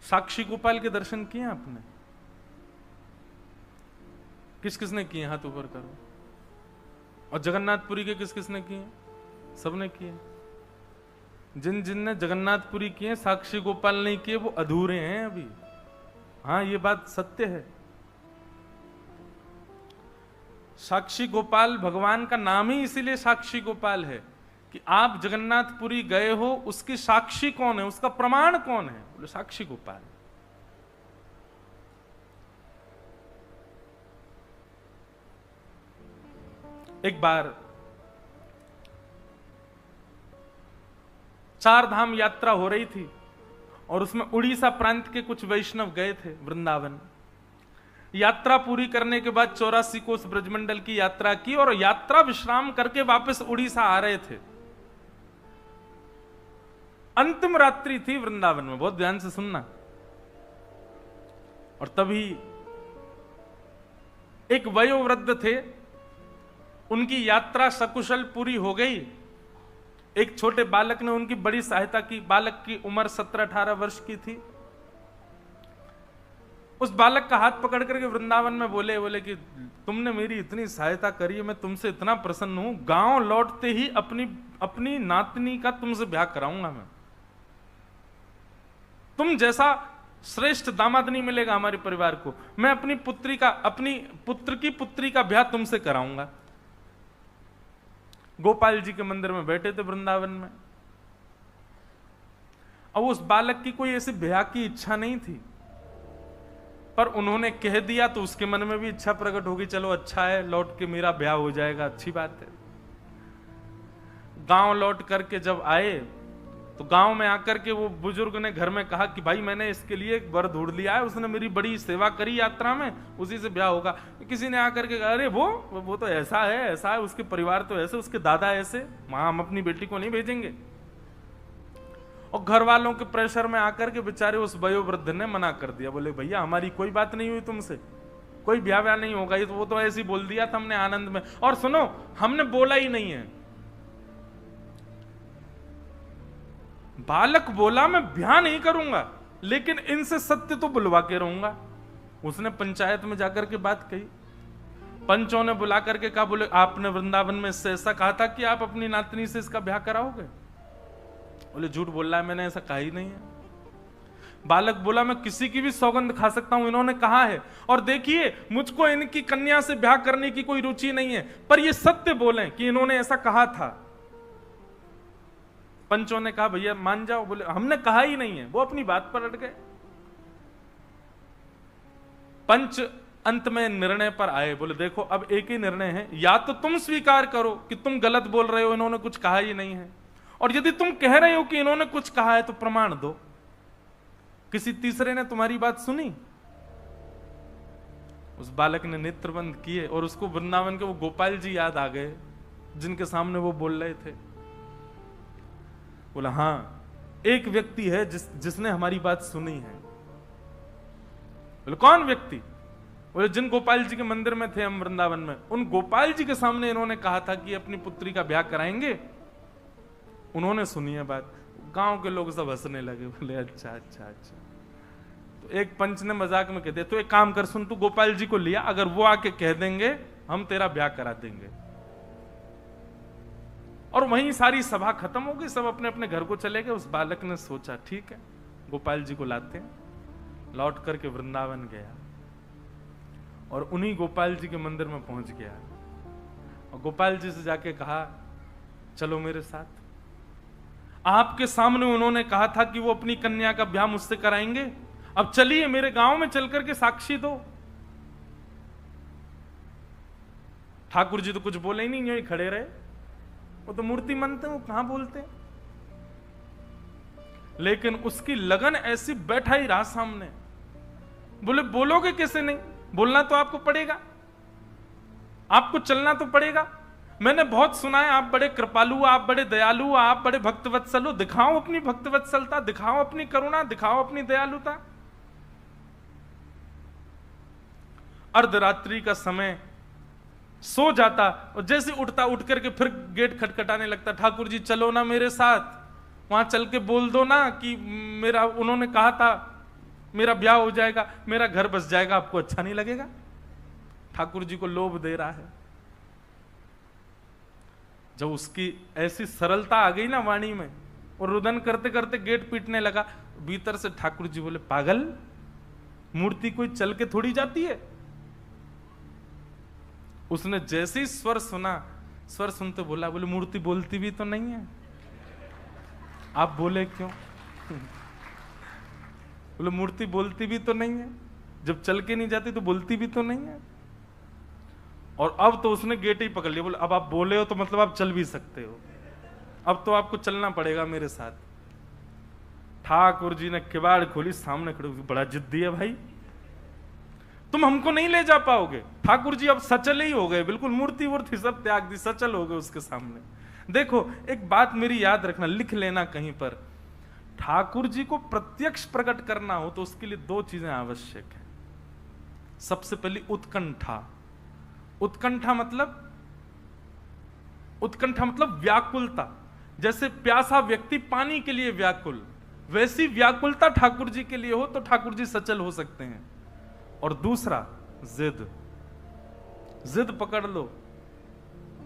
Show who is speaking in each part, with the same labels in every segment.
Speaker 1: साक्षी गोपाल के दर्शन किए आपने? किस किसने किए? हाथ ऊपर करो। और जगन्नाथपुरी के किस किसने किए? सबने किए। जिन जिनने जगन्नाथपुरी किए, साक्षी गोपाल नहीं किए, वो अधूरे हैं अभी। हाँ, ये बात सत्य है। साक्षी गोपाल भगवान का नाम ही इसीलिए साक्षी गोपाल है कि आप जगन्नाथपुरी गए हो, उसकी साक्षी कौन है, उसका प्रमाण कौन है? बोले साक्षी गोपाल। एक बार चार धाम यात्रा हो रही थी और उसमें उड़ीसा प्रांत के कुछ वैष्णव गए थे वृंदावन। यात्रा पूरी करने के बाद 84 कोस ब्रजमंडल की यात्रा की और यात्रा विश्राम करके वापस उड़ीसा आ रहे थे। अंतिम रात्रि थी वृंदावन में, बहुत ध्यान से सुनना। और तभी एक वयोवृद्ध थे, उनकी यात्रा सकुशल पूरी हो गई। एक छोटे बालक ने उनकी बड़ी सहायता की। बालक की उम्र 17-18 वर्ष की थी। उस बालक का हाथ पकड़ करके वृंदावन में बोले कि तुमने मेरी इतनी सहायता करी है, मैं तुमसे इतना प्रसन्न हूं, गांव लौटते ही अपनी नातनी का तुमसे ब्याह कराऊंगा मैं। तुम जैसा श्रेष्ठ दामाद नहीं मिलेगा हमारे परिवार को। मैं अपनी पुत्र की पुत्री का ब्याह तुमसे कराऊंगा। गोपाल जी के मंदिर में बैठे थे वृंदावन में। अब उस बालक की कोई ऐसी ब्याह की इच्छा नहीं थी, पर उन्होंने कह दिया तो उसके मन में भी इच्छा प्रकट होगी, चलो अच्छा है, लौट के मेरा ब्याह हो जाएगा, अच्छी बात है। गांव लौट करके जब आए तो गांव में आकर के वो बुजुर्ग ने घर में कहा कि भाई मैंने इसके लिए एक वर ढूंढ लिया है, उसने मेरी बड़ी सेवा करी यात्रा में, उसी से ब्याह होगा। किसी ने आकर के कहा अरे वो तो ऐसा है, उसके परिवार तो ऐसे, उसके दादा ऐसे, वहां हम अपनी बेटी को नहीं भेजेंगे। और घर वालों के प्रेशर में आकर के बेचारे उस वयोवृद्ध ने मना कर दिया। बोले भैया हमारी कोई बात नहीं हुई तुमसे, कोई ब्याह नहीं होगा, ये तो वो तो ऐसे ही बोल दिया था हमने आनंद में। और सुनो, हमने बोला ही नहीं है। बालक बोला मैं ब्याह नहीं करूंगा, लेकिन इनसे सत्य तो बुलवा के रहूंगा। उसने पंचायत में जाकर के बात कही। पंचों ने बुला करके कहा, बोले आपने वृंदावन में इससे ऐसा कहा था कि आप अपनी नातनी से इसका ब्याह कराओगे? बोले झूठ बोल रहा है, मैंने ऐसा कहा ही नहीं है। बालक बोला मैं किसी की भी सौगंध खा सकता हूं, इन्होंने कहा है। और देखिए मुझको इनकी कन्या से ब्याह करने की कोई रुचि नहीं है, पर ये सत्य बोलें कि इन्होंने ऐसा कहा था। पंचों ने कहा भैया मान जाओ। बोले हमने कहा ही नहीं है। वो अपनी बात पर अड़ गए। पंच अंत में निर्णय पर आए। बोले देखो अब एक ही निर्णय है, या तो तुम स्वीकार करो कि तुम गलत बोल रहे हो, इन्होंने कुछ कहा ही नहीं है, और यदि तुम कह रहे हो कि इन्होंने कुछ कहा है तो प्रमाण दो। किसी तीसरे ने तुम्हारी बात सुनी? उस बालक ने नेत्र बंद किए और उसको वृंदावन के वो गोपाल जी याद आ गए जिनके सामने वो बोल रहे थे। बोला हाँ, एक व्यक्ति है जिसने हमारी बात सुनी है। बोले कौन व्यक्ति? बोले जिन गोपाल जी के मंदिर में थे हम वृंदावन में, उन गोपाल जी के सामने इन्होंने कहा था कि अपनी पुत्री का ब्याह कराएंगे। उन्होंने सुनी है बात। गांव के लोग सब हंसने लगे। बोले अच्छा अच्छा अच्छा। तो एक पंच ने मजाक में कह दिया, तो एक काम कर, सुन तू गोपाल जी को लिया, अगर वो आके कह देंगे हम तेरा ब्याह करा देंगे। और वहीं सारी सभा खत्म हो गई, सब अपने अपने घर को चले गए। उस बालक ने सोचा ठीक है गोपाल जी को लाते हैं। लौट करके वृंदावन गया और उन्हीं गोपाल जी के मंदिर में पहुंच गया और गोपाल जी से जाके कहा चलो मेरे साथ। आपके सामने उन्होंने कहा था कि वो अपनी कन्या का ब्याह मुझसे कराएंगे, अब चलिए मेरे गांव में चल करके साक्षी दो। ठाकुर जी तो कुछ बोले ही नहीं, यही खड़े रहे। वो तो मूर्ति मनते, वो कहां बोलते। लेकिन उसकी लगन ऐसी बैठा ही रहा सामने। बोले बोलोगे कैसे नहीं? बोलना तो आपको पड़ेगा, आपको चलना तो पड़ेगा। मैंने बहुत सुना है आप बड़े कृपालु, आप बड़े दयालु, आप बड़े भक्तवत्सल हो। दिखाओ अपनी भक्तवत्सलता, दिखाओ अपनी करुणा, दिखाओ अपनी दयालुता। अर्धरात्रि का समय, सो जाता और जैसे उठता, उठ करके फिर गेट खटखटाने लगता। ठाकुर जी चलो ना मेरे साथ, वहां चल के बोल दो ना कि मेरा उन्होंने कहा था मेरा ब्याह हो जाएगा, मेरा घर बस जाएगा, आपको अच्छा नहीं लगेगा? ठाकुर जी को लोभ दे रहा है। जब उसकी ऐसी सरलता आ गई ना वाणी में, और रुदन करते करते गेट पीटने लगा, भीतर से ठाकुर जी बोले, पागल, मूर्ति कोई चल के थोड़ी जाती है। उसने जैसे ही स्वर सुना, स्वर सुनते बोला, बोले मूर्ति बोलती भी तो नहीं है, आप बोले क्यों? बोले मूर्ति बोलती भी तो नहीं है, जब चल के नहीं जाती तो बोलती भी तो नहीं है। और अब तो उसने गेट ही पकड़ लिया, बोले अब आप बोले हो तो मतलब आप चल भी सकते हो, अब तो आपको चलना पड़ेगा मेरे साथ। ठाकुर जी ने किवाड़ खोली, सामने खड़े, बड़ा जिद्दी है भाई, तुम हमको नहीं ले जा पाओगे। ठाकुर जी अब सचल ही हो गए, बिल्कुल मूर्ति वूर्ति सब त्याग दी, सचल हो गए उसके सामने। देखो एक बात मेरी याद रखना, लिख लेना कहीं पर, ठाकुर जी को प्रत्यक्ष प्रकट करना हो तो उसके लिए दो चीजें आवश्यक है। सबसे पहली उत्कंठा। उत्कंठा मतलब व्याकुलता। जैसे प्यासा व्यक्ति पानी के लिए व्याकुल, वैसी व्याकुलता ठाकुर जी के लिए हो तो ठाकुर जी सचल हो सकते हैं। और दूसरा जिद, जिद पकड़ लो,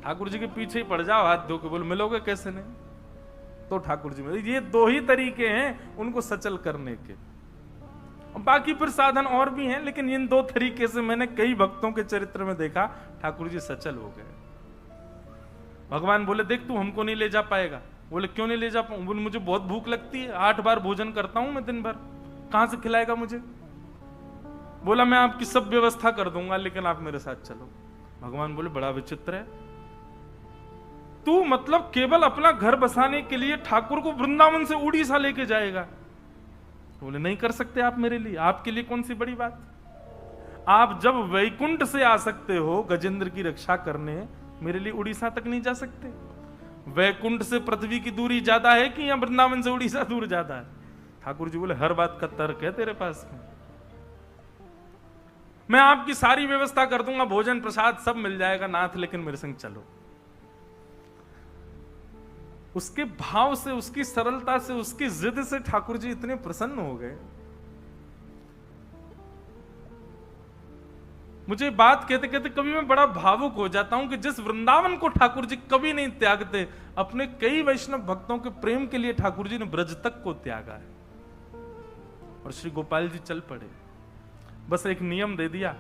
Speaker 1: ठाकुर जी के पीछे ही पड़ जाओ, हाथ धो के बोलो मिलोगे कैसे नहीं, तो ठाकुर जी में। ये दो ही तरीके हैं उनको सचल करने के, बाकी फिर साधन और भी हैं, लेकिन इन दो तरीके से मैंने कई भक्तों के चरित्र में देखा ठाकुर जी सचल हो गए। भगवान बोले देख तू हमको नहीं ले जा पाएगा। बोले क्यों नहीं ले जा पाऊं? बोले मुझे बहुत भूख लगती है, 8 बार भोजन करता हूं मैं दिन भर, कहां से खिलाएगा मुझे? बोला मैं आपकी सब व्यवस्था कर दूंगा, लेकिन आप मेरे साथ चलो। भगवान बोले बड़ा विचित्र है, तू मतलब केवल अपना घर बसाने के लिए ठाकुर को वृंदावन से उड़ीसा लेके जाएगा? बोले नहीं कर सकते आप मेरे लिए, आपके लिए कौन सी बड़ी बात। आप जब वैकुंठ से आ सकते हो गजेंद्र की रक्षा करने, मेरे लिए उड़ीसा तक नहीं जा सकते? वैकुंठ से पृथ्वी की दूरी ज्यादा है कि या वृंदावन से उड़ीसा दूर ज्यादा है? ठाकुर जी बोले हर बात का तर्क है तेरे पास में, मैं आपकी सारी व्यवस्था कर दूंगा, भोजन प्रसाद सब मिल जाएगा नाथ, लेकिन मेरे संग चलो। उसके भाव से, उसकी सरलता से, उसकी जिद से ठाकुर जी इतने प्रसन्न हो गए। मुझे बात कहते कहते कभी मैं बड़ा भावुक हो जाता हूं कि जिस वृंदावन को ठाकुर जी कभी नहीं त्यागते, अपने कई वैष्णव भक्तों के प्रेम के लिए ठाकुर जी ने ब्रज तक को त्यागा है। और श्री गोपाल जी चल पड़े, बस एक नियम दे दिया,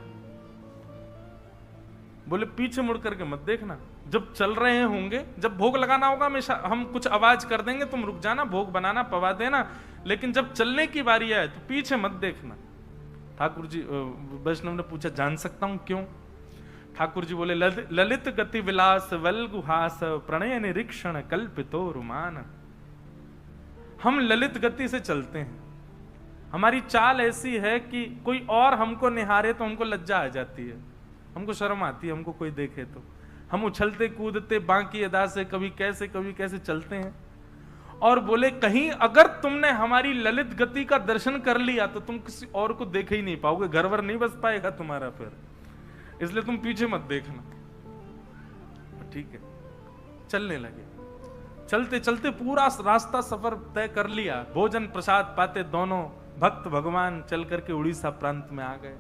Speaker 1: बोले पीछे मुड़ करके मत देखना, जब चल रहे होंगे, जब भोग लगाना होगा हमेशा हम कुछ आवाज कर देंगे, तुम रुक जाना, भोग बनाना पवा देना, लेकिन जब चलने की बारी आए तो पीछे मत देखना। ठाकुर जी, वैष्णव ने पूछा जान सकता हूं क्यों? ठाकुर जी बोले ललित गति विलास वल्गुहास प्रणय निरीक्षण कल्पितो रुमान। हम ललित गति से चलते हैं, हमारी चाल ऐसी है कि कोई और हमको निहारे तो हमको लज्जा आ जाती है, हमको शर्म आती है, हमको कोई देखे तो हम उछलते कूदते बांकी अदा से कभी कैसे चलते हैं। और बोले कहीं अगर तुमने हमारी ललित गति का दर्शन कर लिया तो तुम किसी और को देख ही नहीं पाओगे, घर वर नहीं बस पाएगा तुम्हारा फिर, इसलिए तुम पीछे मत देखना। ठीक है, चलने लगे। चलते चलते पूरा रास्ता सफर तय कर लिया, भोजन प्रसाद पाते दोनों भक्त भगवान चल करके उड़ीसा प्रांत में आ गए।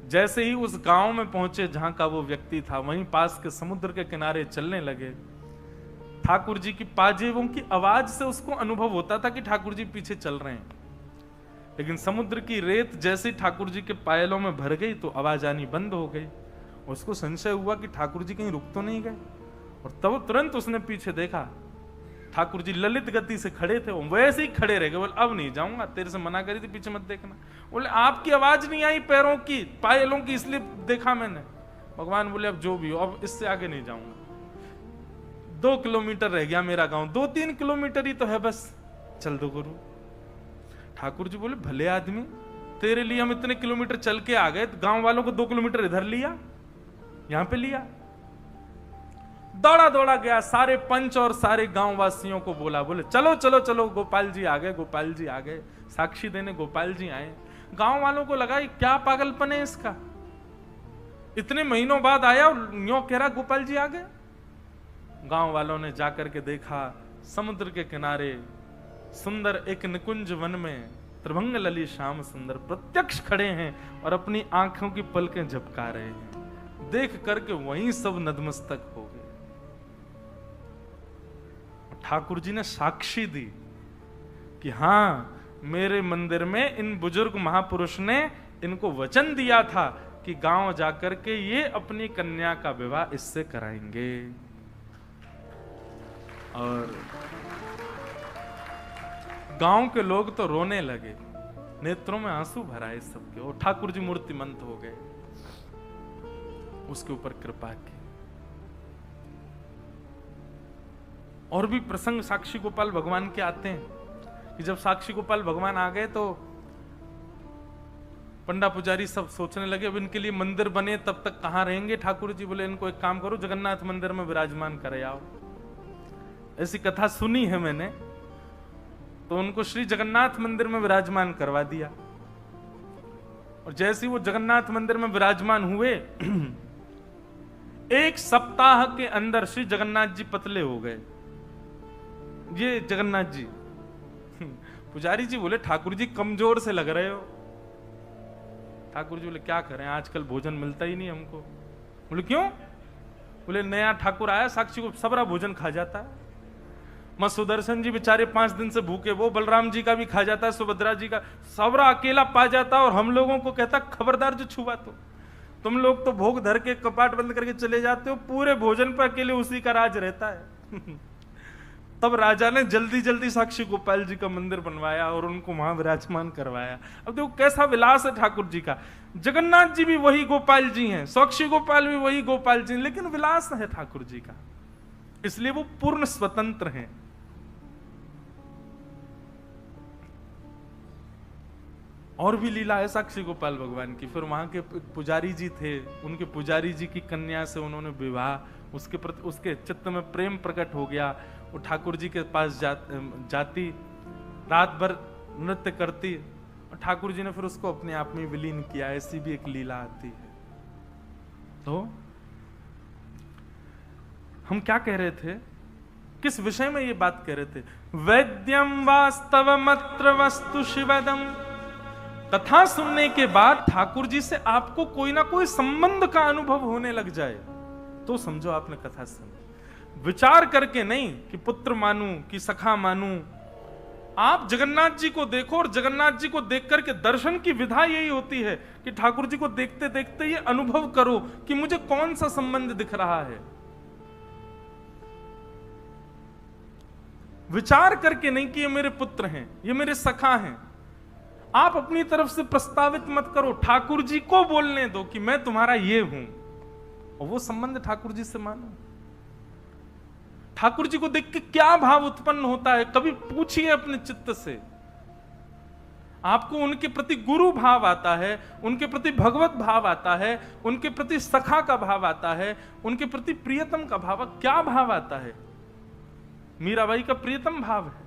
Speaker 1: जैसे ही उस गांव में पहुंचे जहां का वो व्यक्ति था, वहीं पास के समुद्र के किनारे चलने लगे। ठाकुर जी की पाजेबों की आवाज से उसको अनुभव होता था कि ठाकुर जी पीछे चल रहे हैं, लेकिन समुद्र की रेत जैसे ही ठाकुर जी के पायलों में भर गई तो आवाज आनी बंद हो गई। उसको संशय हुआ कि ठाकुर जी कहीं रुक तो नहीं गए, और तब तुरंत उसने पीछे देखा, ठाकुर जी ललित गति से खड़े थे, वो वैसे ही खड़े रह गए। बोले अब नहीं जाऊंगा, तेरे से मना करी थी पीछे मत देखना। बोले आपकी आवाज नहीं आई पैरों की, पायलों की, इसलिए देखा मैंने। भगवान बोले अब जो भी हो, अब इससे आगे नहीं जाऊंगा, 2 किलोमीटर रह गया मेरा गांव, 2-3 किलोमीटर ही तो है बस, चल दो गुरु। ठाकुर जी बोले भले आदमी, तेरे लिए हम इतने किलोमीटर चल के आ गए, गांव वालों को 2 किलोमीटर इधर लिया, यहां पे लिया। दौड़ा दौड़ा गया, सारे पंच और सारे गांव वासियों को बोला, बोले चलो चलो चलो, गोपाल जी आ गए, गोपाल जी आ गए, साक्षी देने गोपाल जी आए। गांव वालों को लगा क्या पागलपन है इसका, इतने महीनों बाद आया और यूं कह रहा गोपाल जी आ गए। गांव वालों ने जाकर के देखा, समुद्र के किनारे सुंदर एक निकुंज वन में त्रिभंग लली श्याम सुंदर प्रत्यक्ष खड़े हैं और अपनी आंखों की पलकें झपका रहे हैं। देख करके वहीं सब नतमस्तक हो गए। ठाकुर जी ने साक्षी दी कि हाँ, मेरे मंदिर में इन बुजुर्ग महापुरुष ने इनको वचन दिया था कि गांव जाकर के ये अपनी कन्या का विवाह इससे कराएंगे। और गांव के लोग तो रोने लगे, नेत्रों में आंसू भर आए सबके, और ठाकुर जी मूर्तिमंत हो गए, उसके ऊपर कृपा की। और भी प्रसंग साक्षी गोपाल भगवान के आते हैं कि जब साक्षी गोपाल भगवान आ गए तो पंडा पुजारी सब सोचने लगे अब इनके लिए मंदिर बने तब तक कहां रहेंगे। ठाकुर जी बोले इनको एक काम करो, जगन्नाथ मंदिर में विराजमान करे आओ। ऐसी कथा सुनी है मैंने, तो उनको श्री जगन्नाथ मंदिर में विराजमान करवा दिया। और जैसे ही वो जगन्नाथ मंदिर में विराजमान हुए, एक सप्ताह के अंदर श्री जगन्नाथ जी पतले हो गए। ये जगन्नाथ जी पुजारी जी बोले ठाकुर जी कमजोर से लग रहे हो। ठाकुर जी बोले क्या करें, आजकल भोजन मिलता ही नहीं हमको। बोले क्यों? बोले नया ठाकुर आया, साक्षी को सबरा भोजन खा जाता है। मां सुदर्शन जी बेचारे 5 दिन से भूखे, वो बलराम जी का भी खा जाता है, सुभद्रा जी का, सबरा अकेला पा जाता है। और हम लोगों को कहता खबरदार जो छुआ तो तुम लोग तो भोग धर के कपाट बंद करके चले जाते हो, पूरे भोजन पर अकेले उसी का राज रहता है। तब राजा ने जल्दी जल्दी साक्षी गोपाल जी का मंदिर बनवाया और उनको वहां विराजमान करवाया। अब देखो कैसा विलास है ठाकुर जी का। जगन्नाथ जी भी वही गोपाल जी हैं, साक्षी गोपाल भी वही गोपाल जी हैं, लेकिन विलास है ठाकुर जी का, इसलिए वो पूर्ण स्वतंत्र हैं। और भी लीला है साक्षी गोपाल भगवान की। फिर वहां के पुजारी जी थे, उनके पुजारी जी की कन्या से उन्होंने विवाह, उसके प्रति उसके चित्त में प्रेम प्रकट हो गया। वो ठाकुर जी के पास जाती, रात भर नृत्य करती, और ठाकुर जी ने फिर उसको अपने आप में विलीन किया। ऐसी भी एक लीला आती है। तो हम क्या कह रहे थे, किस विषय में ये बात कह रहे थे? वैद्यम वास्तवमत्र वस्तु शिवदम। कथा सुनने के बाद ठाकुर जी से आपको कोई ना कोई संबंध का अनुभव होने लग जाए तो समझो आपने कथा सुनी। विचार करके नहीं कि पुत्र मानूं कि सखा मानूं। आप जगन्नाथ जी को देखो, और जगन्नाथ जी को देख करके दर्शन की विधा यही होती है कि ठाकुर जी को देखते देखते ये अनुभव करो कि मुझे कौन सा संबंध दिख रहा है। विचार करके नहीं कि ये मेरे पुत्र हैं, ये मेरे सखा हैं। आप अपनी तरफ से प्रस्तावित मत करो, ठाकुर जी को बोलने दो कि मैं तुम्हारा ये हूं, और वो संबंध ठाकुर जी से मानो। ठाकुर जी को देख के क्या भाव उत्पन्न होता है, कभी पूछिए अपने चित्त से। आपको उनके प्रति गुरु भाव आता है, उनके प्रति भगवत भाव आता है, उनके प्रति सखा का भाव आता है, उनके प्रति प्रियतम का भाव, क्या भाव आता है? मीराबाई का प्रियतम भाव है,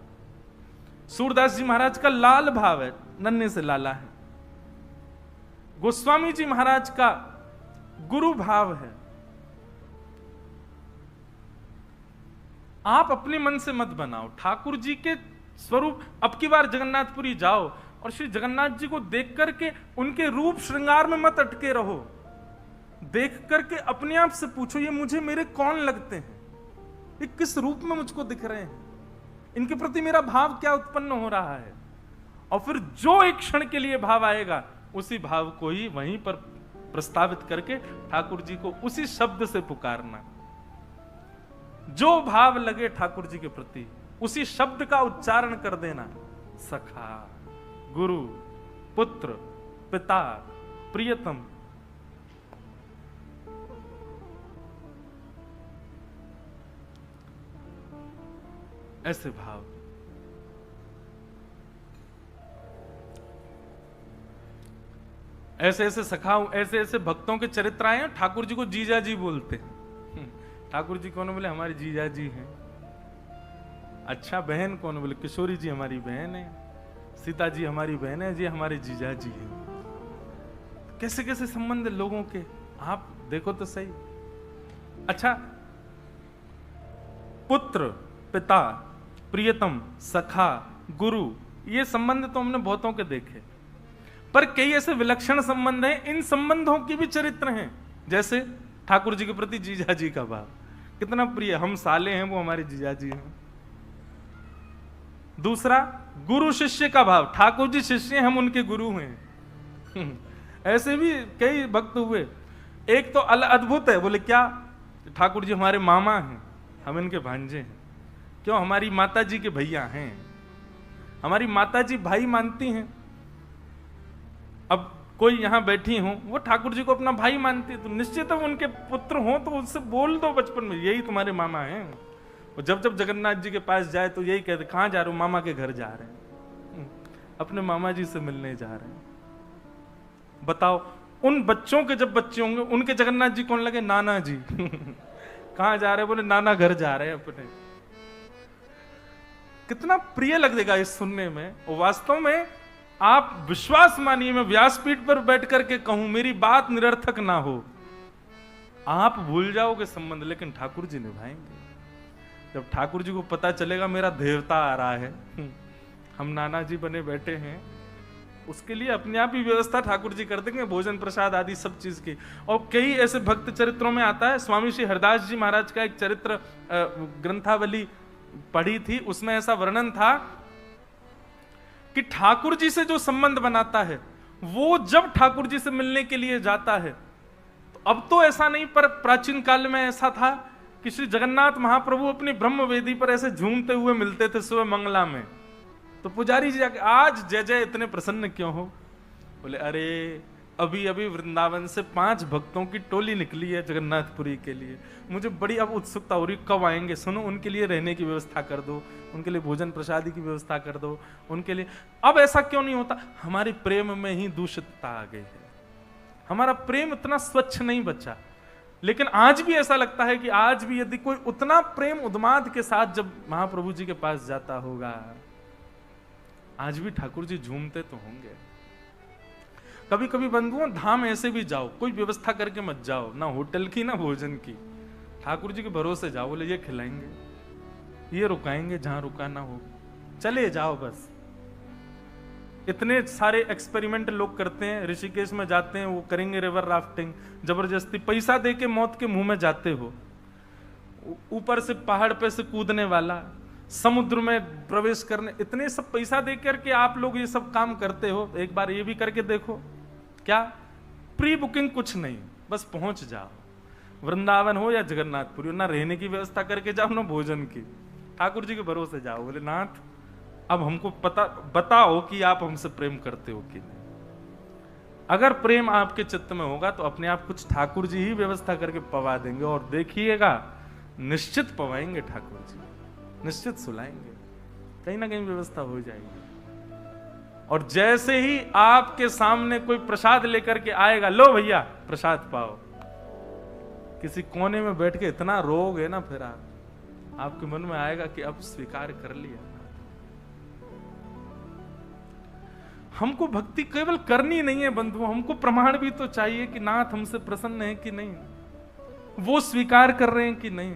Speaker 1: सूरदास जी महाराज का लाल भाव है, नन्हे से लाला है, गोस्वामी जी महाराज का गुरु भाव है। आप अपने मन से मत बनाओ, ठाकुर जी के स्वरूप। अब की बार जगन्नाथपुरी जाओ और श्री जगन्नाथ जी को देख करके उनके रूप श्रृंगार में मत अटके रहो। देख करके अपने आप से पूछो, ये मुझे मेरे कौन लगते हैं, ये किस रूप में मुझको दिख रहे हैं, इनके प्रति मेरा भाव क्या उत्पन्न हो रहा है। और फिर जो एक क्षण के लिए भाव आएगा, उसी भाव को ही वहीं पर प्रस्तावित करके ठाकुर जी को उसी शब्द से पुकारना। जो भाव लगे ठाकुर जी के प्रति, उसी शब्द का उच्चारण कर देना। सखा, गुरु, पुत्र, पिता, प्रियतम। ऐसे भाव। ऐसे ऐसे सखाओं, ऐसे ऐसे भक्तों के चरित्र आए हैं, ठाकुर जी को जीजा जी बोलते हैं। ठाकुर जी कौन? बोले हमारी जीजा जी हैं। अच्छा, बहन कौन? बोले किशोरी जी हमारी बहन है, सीता जी हमारी बहन है, जी हमारे जीजा जी हैं। कैसे कैसे संबंध लोगों के, आप देखो तो सही। अच्छा, पुत्र, पिता, प्रियतम, सखा, गुरु, ये संबंध तो हमने बहुतों के देखे, पर कई ऐसे विलक्षण संबंध हैं, इन संबंधों की भी चरित्र हैं। जैसे ठाकुर जी के प्रति जीजा जी का भाव कितना प्रिय, हम साले हैं वो हमारे जीजा जी हैं। दूसरा गुरु शिष्य का भाव, ठाकुर जी शिष्य हैं, हम उनके गुरु हैं। ऐसे भी कई भक्त हुए। एक तो अद्भुत है, बोले क्या, ठाकुर जी हमारे मामा हैं, हम इनके भांजे हैं। क्यों, हमारी माता जी के भैया हैं, हमारी माता जी भाई मानती हैं। अब कोई यहां बैठी हो, वो ठाकुर जी को अपना भाई मानती है, तो निश्चित है उनके पुत्र हो तो उससे बोल दो बचपन में, यही तुम्हारे मामा हैं। और जब जब जगन्नाथ जी के पास जाए तो यही कहते, कहां जा रहे हो, मामा के घर जा रहे हैं, अपने मामा जी से मिलने जा रहे हैं। बताओ, उन बच्चों के जब बच्चे होंगे उनके जगन्नाथ जी कौन लगे, नाना जी। कहां जा रहे हैं, बोले नाना घर जा रहे हैं अपने। कितना प्रिय लगेगा इस सुनने में। और वास्तव में आप विश्वास मानिए, मैं व्यासपीठ पर बैठ करके कहूं, मेरी बात निरर्थक ना हो, आप भूल जाओगे संबंध, लेकिन ठाकुर जी निभाएंगे। जब ठाकुर जी को पता चलेगा मेरा देवता आ रहा है, हम नाना जी बने बैठे हैं, उसके लिए अपने आप ही व्यवस्था ठाकुर जी कर देंगे, भोजन प्रसाद आदि सब चीज की। और कई ऐसे भक्त चरित्रों में आता है, स्वामी श्री हरदास जी महाराज का एक चरित्र ग्रंथावली पढ़ी थी, उसमें ऐसा वर्णन था कि ठाकुर जी से जो संबंध बनाता है, वो जब ठाकुर जी से मिलने के लिए जाता है, तो अब तो ऐसा नहीं, पर प्राचीन काल में ऐसा था कि श्री जगन्नाथ महाप्रभु अपनी ब्रह्म वेदी पर ऐसे झूमते हुए मिलते थे सुबह मंगला में। तो पुजारी जी जाके, आज जय जय इतने प्रसन्न क्यों हो? बोले अरे अभी अभी वृंदावन से 5 भक्तों की टोली निकली है जगन्नाथपुरी के लिए, मुझे बड़ी अब उत्सुकता हो रही, कब आएंगे, सुनो उनके लिए रहने की व्यवस्था कर दो, उनके लिए भोजन प्रसादी की व्यवस्था कर दो, उनके लिए। अब ऐसा क्यों नहीं होता? हमारे प्रेम में ही दूषितता आ गई है, हमारा प्रेम इतना स्वच्छ नहीं बचा। लेकिन आज भी ऐसा लगता है कि आज भी यदि कोई उतना प्रेम उन्माद के साथ जब महाप्रभु जी के पास जाता होगा, आज भी ठाकुर जी झूमते तो होंगे। कभी कभी बंधुओं, धाम ऐसे भी जाओ, कोई व्यवस्था करके मत जाओ, ना होटल की ना भोजन की, ठाकुर जी के भरोसे जाओ, बोले ये खिलाएंगे, ये रुकाएंगे, जहां रुकाना हो चले जाओ बस। इतने सारे एक्सपेरिमेंट लोग करते हैं, ऋषिकेश में जाते हैं, वो करेंगे रिवर राफ्टिंग, जबरदस्ती पैसा दे के मौत के मुंह में जाते हो, ऊपर से पहाड़ पे से कूदने वाला, समुद्र में प्रवेश करने, इतने सब पैसा दे करके आप लोग ये सब काम करते हो। एक बार ये भी करके देखो, क्या प्री बुकिंग कुछ नहीं, बस पहुंच जाओ, वृंदावन हो या जगन्नाथपुरी, ना रहने की व्यवस्था करके जाओ ना भोजन की, ठाकुर जी के भरोसे जाओ। बोले नाथ अब हमको पता बताओ कि आप हमसे प्रेम करते हो कि नहीं। अगर प्रेम आपके चित्त में होगा तो अपने आप कुछ ठाकुर जी ही व्यवस्था करके पवा देंगे, और देखिएगा निश्चित पवाएंगे ठाकुर जी, निश्चित सुलाएंगे, कहीं ना कहीं व्यवस्था हो जाएगी। और जैसे ही आपके सामने कोई प्रसाद लेकर के आएगा, लो भैया प्रसाद पाओ, किसी कोने में बैठ के इतना रोओगे ना, फिर आपके मन में आएगा कि अब स्वीकार कर लिया। हमको भक्ति केवल करनी नहीं है बंधु, हमको प्रमाण भी तो चाहिए कि नाथ हमसे प्रसन्न है कि नहीं, वो स्वीकार कर रहे हैं कि नहीं।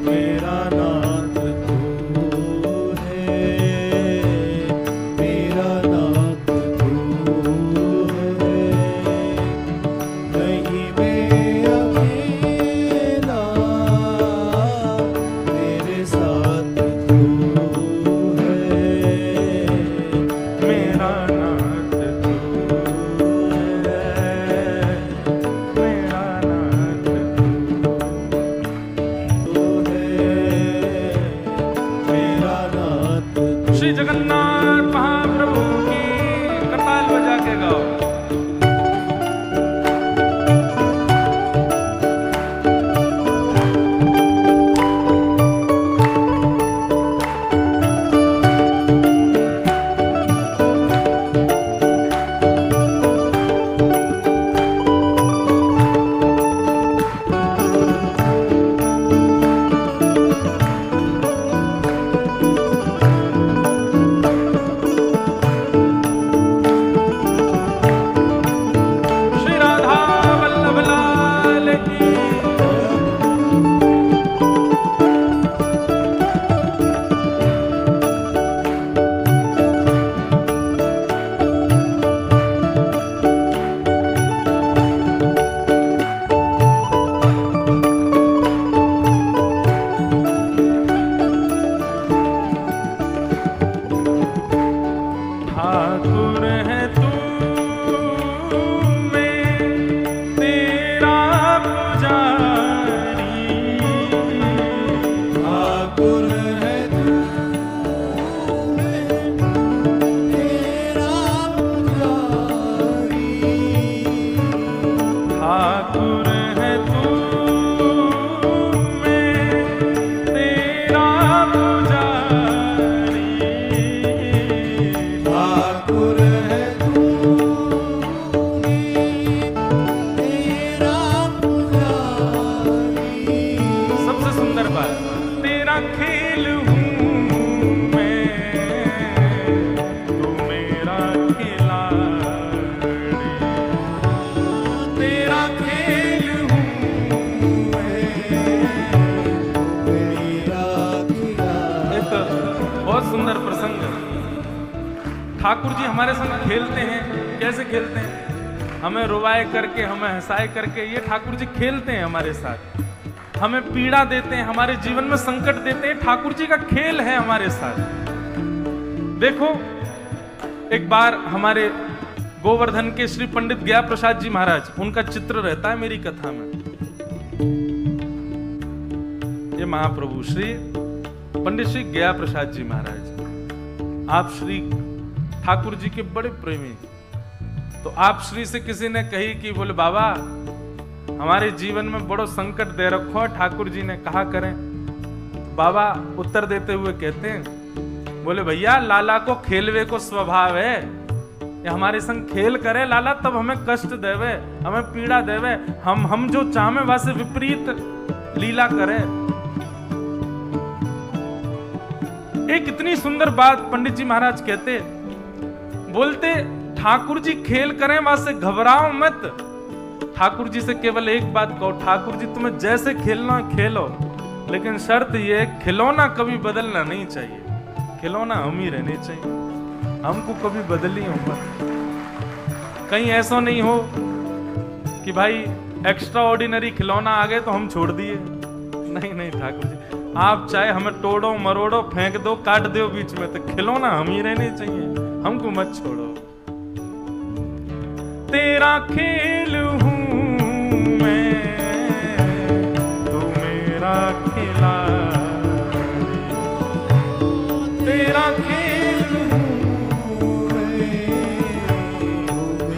Speaker 2: मेरा नाथ तू है, मेरा नाथ तू है, नहीं मैं अकेला, मेरे साथ तू है,
Speaker 1: मेरा नाथ तू है,
Speaker 2: ठाकुर है तू तेरा पुजारी।
Speaker 1: ठाकुर है तू मैं तेरा पुजारी।
Speaker 2: ठाकुर है तू तेरा पुजारी।
Speaker 1: सबसे सुंदर बात, तेरा खेल हूँ मैं, तू मेरा खिलाड़ी। तेरा खेल हूँ मैं,
Speaker 2: मेरा खिलाड़ी।
Speaker 1: एक बहुत सुंदर प्रसंग है। ठाकुर जी हमारे संग खेलते हैं। कैसे खेलते हैं? हमें रुवाए करके, हमें हंसाए करके, ये ठाकुर जी खेलते हैं हमारे साथ। हमें पीड़ा देते हैं, हमारे जीवन में संकट देते हैं। ठाकुर जी का खेल है हमारे साथ। देखो, एक बार हमारे गोवर्धन के श्री पंडित गया प्रसाद जी महाराज, उनका चित्र रहता है मेरी कथा में। ये महाप्रभु श्री पंडित श्री गया प्रसाद जी महाराज, आप श्री ठाकुर जी के बड़े प्रेमी। तो आप श्री से किसी ने कही कि बोले बाबा हमारे जीवन में बड़ो संकट दे रखो है। ठाकुर जी ने कहा करें। बाबा उत्तर देते हुए कहते हैं, बोले भैया लाला को खेलवे को स्वभाव है। ये हमारे संग खेल करे लाला तब हमें कष्ट देवे, हमें पीड़ा देवे। हम जो चाहे वैसे विपरीत लीला करे। एक इतनी सुंदर बात पंडित जी महाराज कहते, बोलते ठाकुर जी खेल करें वहां से घबराओ मत। ठाकुर जी से केवल एक बात कहो, ठाकुर जी तुम्हें जैसे खेलना खेलो, लेकिन शर्त ये खिलौना कभी बदलना नहीं चाहिए। खिलौना हम ही रहने चाहिए, हमको कभी बदली हो मत। कहीं ऐसा नहीं हो कि भाई एक्स्ट्रा ऑर्डिनरी खिलौना आ गए तो हम छोड़ दिए। नहीं नहीं ठाकुर जी, आप चाहे हमें तोड़ो मरोड़ो फेंक दो काट दो बीच में, तो खिलौना हम ही रहने चाहिए, हमको मत छोड़ो। तेरा खेल हूँ मैं, तू मेरा खिलाड़ी। तेरा खेल हूँ मैं।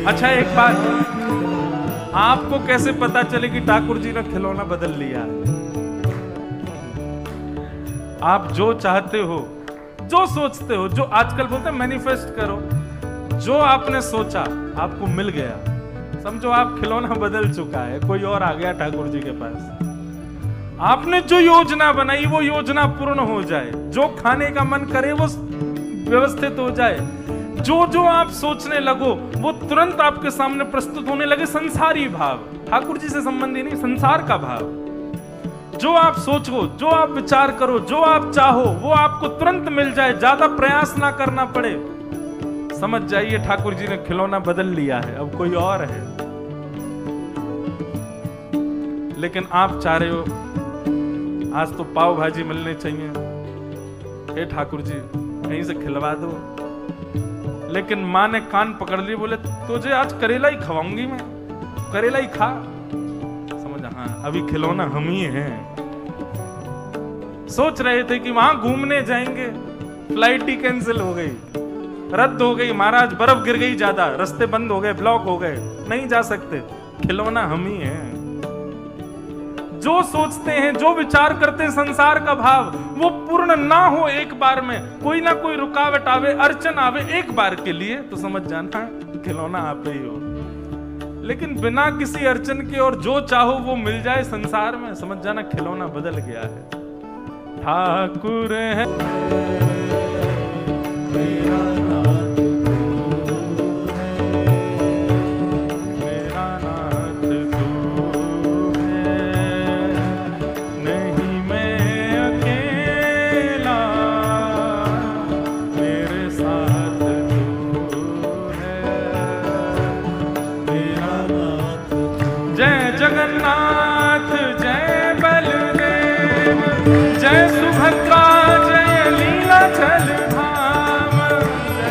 Speaker 1: अच्छा एक बात, आपको कैसे पता चले कि ठाकुर जी ने खिलौना बदल लिया? आप जो चाहते हो, जो सोचते हो, जो आजकल बोलते हैं मैनिफेस्ट करो, जो आपने सोचा आपको मिल गया। समझो आप खिलौना बदल चुका है, कोई और आ गया ठाकुर जी के पास। आपने जो योजना बनाई वो योजना पूर्ण हो जाए, जो खाने का मन करे वो व्यवस्थित हो जाए, जो जो आप सोचने लगो वो तुरंत आपके सामने प्रस्तुत होने लगे। संसारी भाव, ठाकुर जी से संबंधी नहीं, संसार का भाव। जो आप सोचो, जो आप विचार करो, जो आप चाहो वो आपको तुरंत मिल जाए, ज्यादा प्रयास ना करना पड़े। समझ जाइए ठाकुर जी ने खिलौना बदल लिया है, अब कोई और है। लेकिन आप चाह रहे हो आज तो पाव भाजी मिलने चाहिए, हे ठाकुर जी कहीं से खिलवा दो। लेकिन माँ ने कान पकड़ लिए, बोले तुझे आज करेला ही खवाऊंगी मैं, करेला ही खा। समझ, हाँ अभी खिलौना हम ही हैं। सोच रहे थे कि वहां घूमने जाएंगे, फ्लाइट ही कैंसिल हो गई, रद्द हो गई महाराज, बर्फ गिर गई ज्यादा, रास्ते बंद हो गए, ब्लॉक हो गए, नहीं जा सकते। खिलौना हम ही हैं। जो सोचते हैं, जो विचार करते हैं, संसार का भाव वो पूर्ण ना हो एक बार में, कोई ना कोई रुकावट आवे, अड़चन आवे एक बार के लिए, तो समझ जाना खिलौना आप ही हो। लेकिन बिना किसी अड़चन के और जो चाहो वो मिल जाए संसार में, समझ जाना खिलौना बदल गया है। ठाकुर है
Speaker 2: मेरा नाथ
Speaker 1: मेरा नाथ तू है, नहीं मैं अकेला, मेरे साथ तू है।
Speaker 2: मेरा नाथ
Speaker 1: जय जगन्नाथ, जय बलदेव, जय सुभद्रा, जय लीलाचल धाम, जय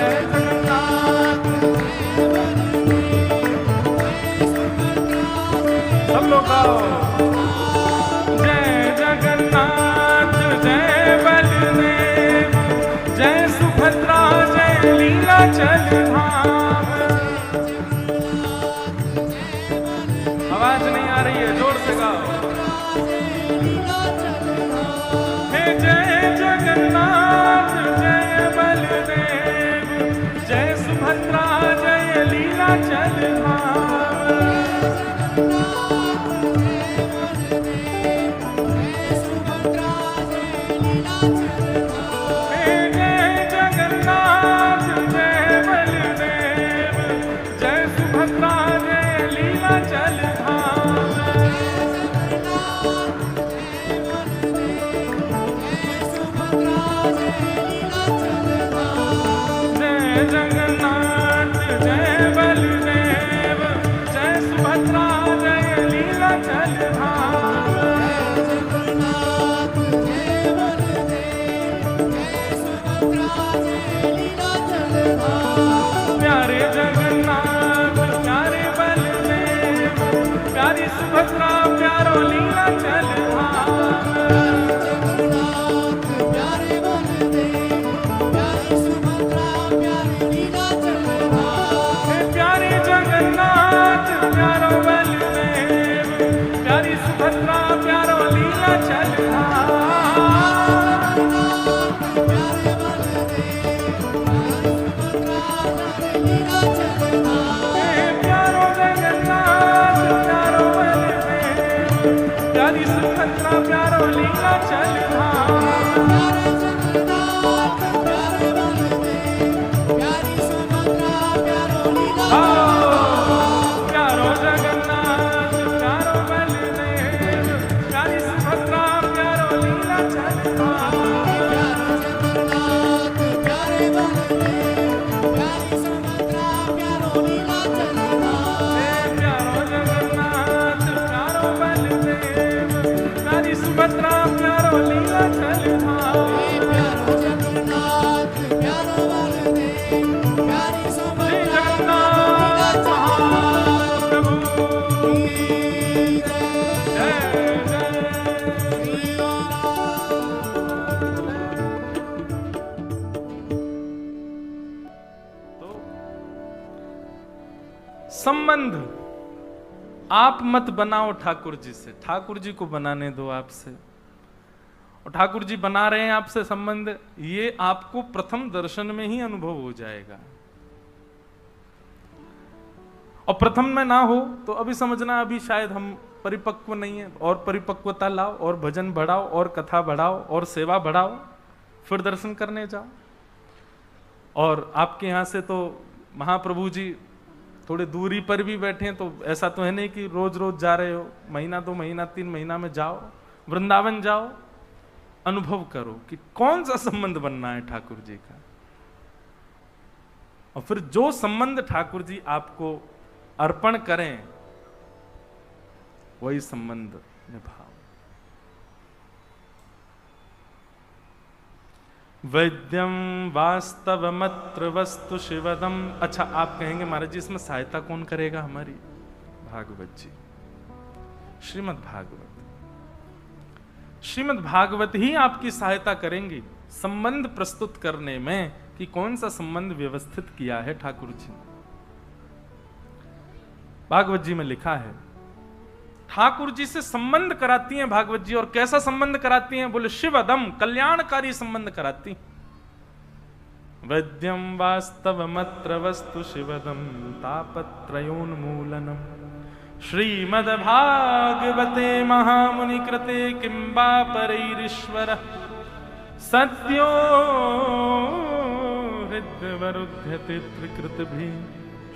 Speaker 1: नीलाचल धाम। आवाज नहीं आ रही है, जोर से गाओ। हे जय जगन्नाथ जय बलदेव, जय सुभद्रा जय लीलाचल धाम। हे जय जगन्नाथ जय बलदेव, जय सुभद्रा जय लीलाचल धाम। जय जगन्नाथ जय बलदेव, जय सुभद्रा जय लीलाचल धाम। प्यारे जगन्नाथ प्यारे बलदेव, प्यारी सुभद्रा प्यारो लीलाचल धाम। हे प्यारे जगन्नाथ प्यारो बलदेव, प्यारी सुभद्रा प्यारो लीलाचल धाम। हे प्यारो जगन्नाथ प्यारो बलदेव, प्यारी सुभद्रा प्यारो लीलाचल धाम। प्यारो जगन्नाथ प्यारो बलदेव, प्यारी सुभद्रा प्यारो लीलाचल धाम। हे प्यारो जगन्नाथ प्यारो बलदेव, प्यारी सुभद्रा प्यारो लीलाचल धाम। जय जगन्नाथ महाप्रभु की जय जय। तो संबंध आप मत बनाओ ठाकुर जी से, ठाकुर जी को बनाने दो आपसे। और ठाकुर जी बना रहे हैं आपसे संबंध, ये आपको प्रथम दर्शन में ही अनुभव हो जाएगा। और प्रथम में ना हो तो अभी समझना अभी शायद हम परिपक्व नहीं है, और परिपक्वता लाओ और भजन बढ़ाओ और कथा बढ़ाओ और सेवा बढ़ाओ, फिर दर्शन करने जाओ। और आपके यहाँ से तो महाप्रभु जी थोड़े दूरी पर भी बैठे हैं, तो ऐसा तो है नहीं कि रोज रोज जा रहे हो, महीना 2 महीना 3 महीना में जाओ, वृंदावन जाओ, अनुभव करो कि कौन सा संबंध बनना है ठाकुर जी का। और फिर जो संबंध ठाकुर जी आपको अर्पण करें वही संबंध निभाओ। वैद्यम वास्तवमत्र वस्तु शिवदम। अच्छा, आप कहेंगे महाराज जी इसमें सहायता कौन करेगा हमारी? भागवत जी, श्रीमद् भागवत। श्रीमद् भागवत ही आपकी सहायता करेंगी संबंध प्रस्तुत करने में कि कौन सा संबंध व्यवस्थित किया है ठाकुर जी ने। भागवत जी में लिखा है, ठाकुर जी से संबंध कराती हैं भागवत जी। और कैसा संबंध कराती हैं? बोले शिवदम, कल्याणकारी संबंध कराती। वैद्यम वास्तवमत्र वस्तु शिवदम तापत्रयोन्मूलनम। श्रीमद् भागवते महामुनि कृते किंबा परैरीश्वर सत्यो हृद्यवरुध्यते त्रिकृतभि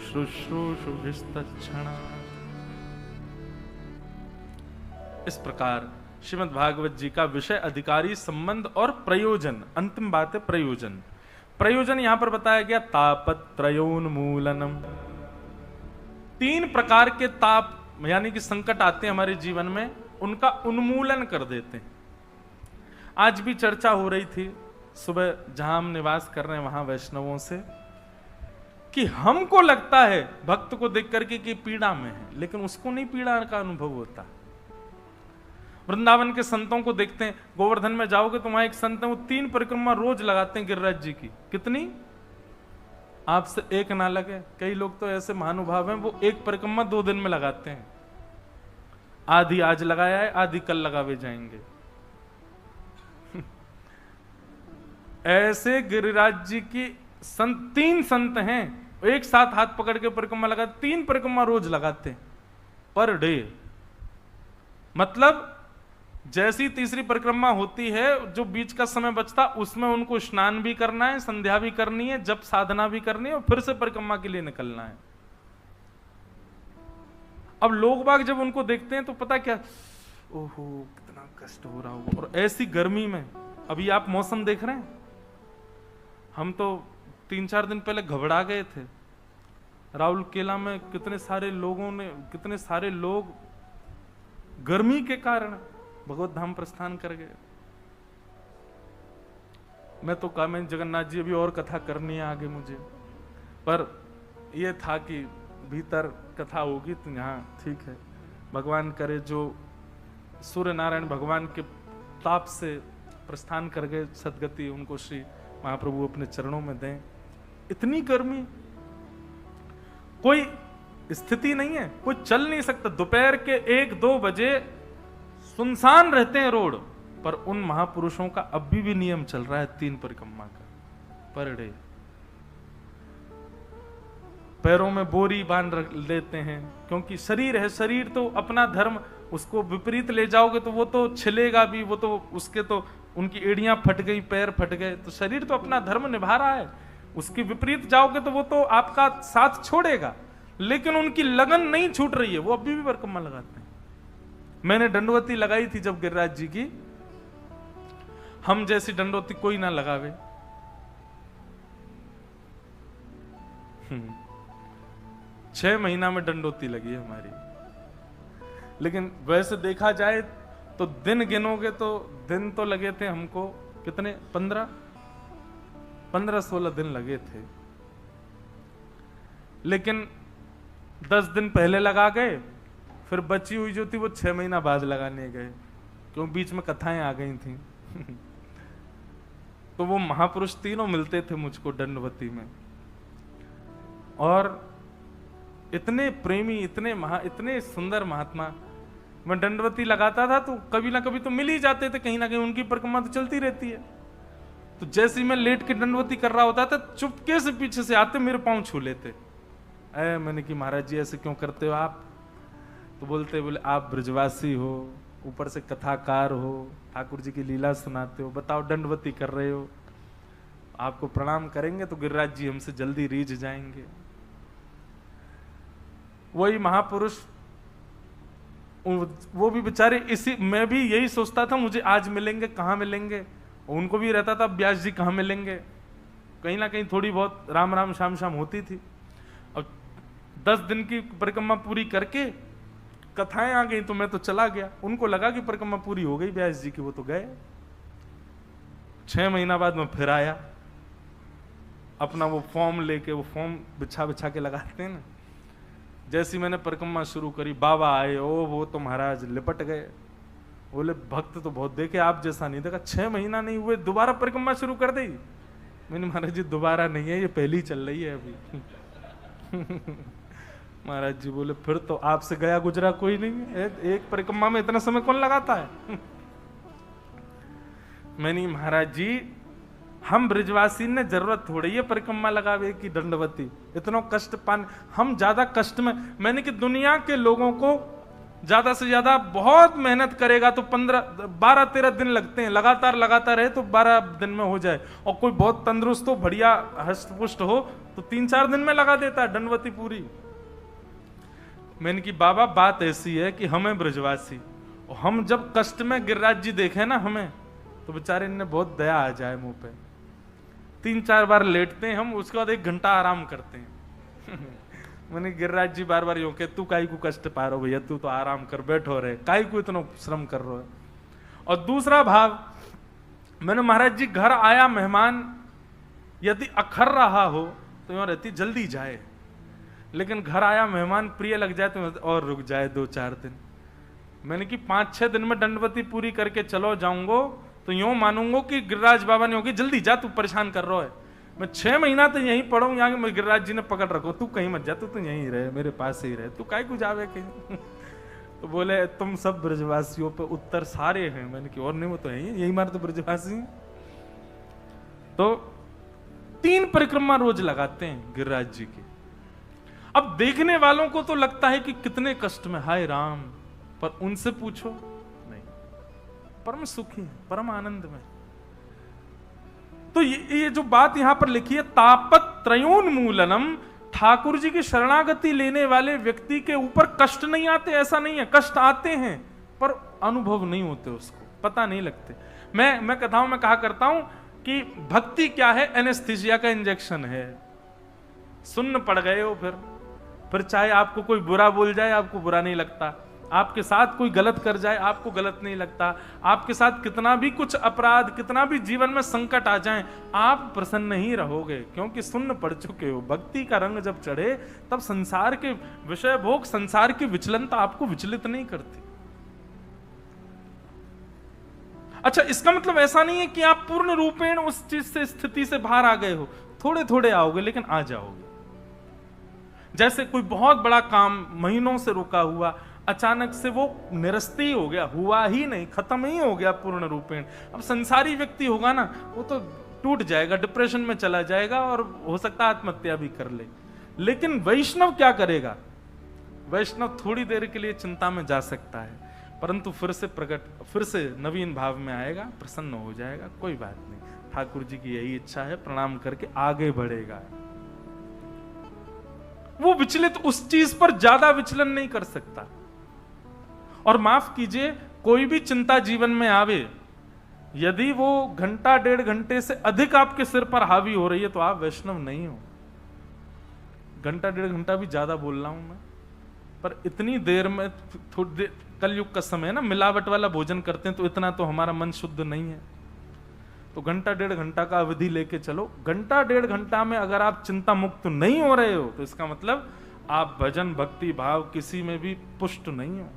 Speaker 1: शुश्रूषुभिस्तच्छणा। इस प्रकार श्रीमद् भागवत जी का विषय अधिकारी, संबंध और प्रयोजन। अंतिम बात है प्रयोजन। प्रयोजन यहां पर बताया गया तापत्रयोन्मूलनम। 3 प्रकार के ताप यानी कि संकट आते हैं हमारे जीवन में, उनका उन्मूलन कर देते हैं। आज भी चर्चा हो रही थी सुबह जहां हम निवास कर रहे हैं वहां वैष्णवों से, कि हमको लगता है भक्त को देख करके कि पीड़ा में है, लेकिन उसको नहीं पीड़ा का अनुभव होता। वृंदावन के संतों को देखते हैं, गोवर्धन में जाओगे तो वहां एक संत है, वो 3 परिक्रमा रोज लगाते हैं गिरिराज जी की। कितनी? आपसे एक ना लगे। कई लोग तो ऐसे महानुभाव हैं, वो एक परिक्रमा 2 दिन में लगाते हैं। आधी आज लगाया है, आधी कल लगावे जाएंगे। ऐसे गिरिराज जी की 3 संत हैं, एक साथ हाथ पकड़ के परिक्रमा लगाते, 3 परिक्रमा रोज लगाते पर डे। मतलब जैसी तीसरी परिक्रमा होती है, जो बीच का समय बचता उसमें उनको स्नान भी करना है, संध्या भी करनी है, जप साधना भी करनी है और फिर से परिक्रमा के लिए निकलना है। अब लोग बाग जब उनको देखते हैं तो पता क्या, ओहो कितना कष्ट हो रहा होगा। और ऐसी गर्मी में, अभी आप मौसम देख रहे हैं, हम तो 3-4 दिन पहले घबरा गए थे। राहुल केला में कितने सारे लोग गर्मी के कारण भगवत धाम प्रस्थान कर गए। मैं तो कहा, मैं जगन्नाथ जी अभी और कथा करनी है आगे मुझे, पर यह था कि भीतर कथा होगी तो यहाँ ठीक है। भगवान करे जो सूर्य नारायण भगवान के ताप से प्रस्थान कर गए सदगति, उनको श्री महाप्रभु अपने चरणों में दें। इतनी गर्मी, कोई स्थिति नहीं है, कोई चल नहीं सकता। दोपहर के 1-2 बजे सुनसान रहते हैं रोड, पर उन महापुरुषों का अभी भी नियम चल रहा है 3 परिक्रमा का पर डे। पैरों में बोरी बांध लेते हैं, क्योंकि शरीर है, शरीर तो अपना धर्म, उसको विपरीत ले जाओगे तो वो तो छिलेगा भी, वो तो उसके तो उनकी एड़ियां फट गई, पैर फट गए, तो शरीर तो अपना धर्म निभा रहा है। उसकी विपरीत जाओगे तो वो तो आपका साथ छोड़ेगा, लेकिन उनकी लगन नहीं छूट रही है, वो अभी भी परिक्रमा लगाते हैं। मैंने दंडवती लगाई थी जब गिरिराज जी की, हम जैसी दंडवती कोई ना लगावे। 6 महीना में दंडवती लगी है हमारी। लेकिन वैसे देखा जाए तो दिन गिनोगे तो दिन तो लगे थे हमको कितने, 15-16 दिन लगे थे। लेकिन 10 दिन पहले लगा गए, फिर बची हुई जो थी वो 6 महीना बाद लगाने गए, क्यों बीच में कथाएं आ गई थी। तो वो महापुरुष तीनों मिलते थे मुझको दंडवती में, और इतने प्रेमी, इतने सुंदर महात्मा। मैं दंडवती लगाता था तो कभी ना कभी तो मिल ही जाते थे, कहीं ना कहीं उनकी परिक्रमा तो चलती रहती है। तो जैसे ही मैं लेट के दंडवती कर रहा होता था, चुपके से पीछे से आते, मेरे पांव छू लेते। मैंने कि महाराज जी ऐसे क्यों करते हो आप? तो बोले आप ब्रजवासी हो, ऊपर से कथाकार हो, ठाकुर जी की लीला सुनाते हो, बताओ दंडवती कर रहे हो, आपको प्रणाम करेंगे तो गिरिराज जी हमसे जल्दी रीझ जाएंगे। वही महापुरुष, वो भी बेचारे, इसी मैं भी यही सोचता था मुझे आज मिलेंगे, कहाँ मिलेंगे। उनको भी रहता था व्यास जी कहाँ मिलेंगे। कहीं ना कहीं थोड़ी बहुत राम राम शाम शाम होती थी। अब 10 दिन की परिक्रमा पूरी करके कथाएं आ गई तो मैं तो चला गया। उनको लगा कि परिक्रमा पूरी हो गई व्यास जी की, वो तो गए। 6 महीना बाद मैं फिर आया, अपना वो फॉर्म लेके, वो फॉर्म बिछा बिछा के लगाते हैं ना। जैसी मैंने परिक्रमा शुरू करी, बाबा आए, ओ वो तो महाराज लिपट गए। बोले भक्त तो बहुत देखे, आप जैसा नहीं देखा। 6 महीना नहीं हुए दोबारा परिक्रमा शुरू कर दी। मैंने महाराज जी दोबारा नहीं है, ये पहली चल रही है अभी। महाराज जी बोले फिर तो आपसे गया गुजरा कोई नहीं है, एक परिक्रमा में इतना समय कौन लगाता है। मैंने महाराज जी हम ब्रजवासी ने जरूरत थोड़ी है परिक्रमा लगावे की दंडवती, इतना कष्ट पान, हम ज्यादा कष्ट में। मैंने कि दुनिया के लोगों को ज्यादा से ज्यादा बहुत मेहनत करेगा तो 12-13 दिन लगते हैं, लगातार रहे तो 12 दिन में हो जाए। और कोई बहुत तंदुरुस्त हो, बढ़िया हष्ट पुष्ट हो तो 3-4 दिन में लगा देता है दंडवती पूरी। मैंने कि बाबा बात ऐसी है कि हमें ब्रजवासी, हम जब कष्ट में गिरिराज जी देखे ना हमें, तो बेचारे इन्हें बहुत दया आ जाए मुंह पे। 3-4 बार लेटते हैं हम, उसके बाद 1 घंटा आराम करते हैं। मैंने गिरिराज जी बार बार यूं के, तू काई को कष्ट पा रहा हो भैया, तू तो आराम कर, बैठो रहे, काई को इतना श्रम कर रहे हो। और दूसरा भाव, मैंने महाराज जी घर आया मेहमान यदि अखर रहा हो तो यूं रहती जल्दी जाए, लेकिन घर आया मेहमान प्रिय लग जाए तो और रुक जाए 2-4 दिन। मैंने कि 5-6 दिन में दंडवती पूरी करके चलो जाऊंगो तो यूं मानूंगो कि गिरिराज बाबा ने होगी जल्दी जा, तू परेशान कर रहा है। मैं 6 महीना तो यहीं पढ़ूं, यहाँ के गिरिराज जी ने पकड़ रखो, तू कहीं मत जा, तू यहीं रहे, मेरे पास ही रहे, तू काहे को जावे कहीं। तो बोले तुम सब ब्रजवासियों पे उत्तर सारे हैं। मैंने कि और नहीं, वो तो है ही, यही मारे तो ब्रजवासी हैं। तो 3 परिक्रमा रोज लगाते हैं गिरिराज जी की। अब देखने वालों को तो लगता है कि कितने कष्ट में, हाय राम, पर उनसे पूछो नहीं, परम सुखी है, परम आनंद में। तो ये जो बात यहां पर लिखी है, तापत त्रयोन्मूलनम, ठाकुर जी की शरणागति लेने वाले व्यक्ति के ऊपर कष्ट नहीं आते, ऐसा नहीं है, कष्ट आते हैं पर अनुभव नहीं होते, उसको पता नहीं लगते। मैं कथाओं में कहा करता हूं कि भक्ति क्या है, एनेस्थीसिया का इंजेक्शन है। सुन्न पड़ गए हो, फिर चाहे आपको कोई बुरा बोल जाए आपको बुरा नहीं लगता, आपके साथ कोई गलत कर जाए आपको गलत नहीं लगता, आपके साथ कितना भी कुछ अपराध, कितना भी जीवन में संकट आ जाए, आप प्रसन्न ही रहोगे, क्योंकि सुन्न पड़ चुके हो। भक्ति का रंग जब चढ़े तब संसार के विषय भोग, संसार की विचलनता आपको विचलित नहीं करती। अच्छा, इसका मतलब ऐसा नहीं है कि आप पूर्ण रूपेण उस चीज से, स्थिति से बाहर आ गए हो, थोड़े थोड़े आओगे, लेकिन आ जाओगे। जैसे कोई बहुत बड़ा काम महीनों से रुका हुआ अचानक से वो निरस्त ही हो गया, हुआ ही नहीं, खत्म ही हो गया पूर्ण रूपेण। अब संसारी व्यक्ति होगा ना, वो तो टूट जाएगा, डिप्रेशन में चला जाएगा और हो सकता है आत्महत्या भी कर ले। लेकिन वैष्णव क्या करेगा? वैष्णव थोड़ी देर के लिए चिंता में जा सकता है, परंतु फिर से नवीन भाव में आएगा, प्रसन्न हो जाएगा, कोई बात नहीं, ठाकुर जी की यही इच्छा है, प्रणाम करके आगे बढ़ेगा। वो विचलित उस चीज पर ज्यादा विचलन नहीं कर सकता। और माफ कीजिए, कोई भी चिंता जीवन में आवे, यदि वो घंटा 1.5 घंटे से अधिक आपके सिर पर हावी हो रही है तो आप वैष्णव नहीं हो। घंटा 1.5 घंटा भी ज्यादा बोल रहा हूं मैं, पर इतनी देर में, थोड़ी देर, कलयुग का समय है ना, मिलावट वाला भोजन करते हैं तो इतना तो हमारा मन शुद्ध नहीं है। तो घंटा 1.5 घंटा का अवधि लेके चलो। घंटा 1.5 घंटा में अगर आप चिंता मुक्त नहीं हो रहे हो तो इसका मतलब आप भजन भक्ति भाव किसी में भी पुष्ट नहीं हो।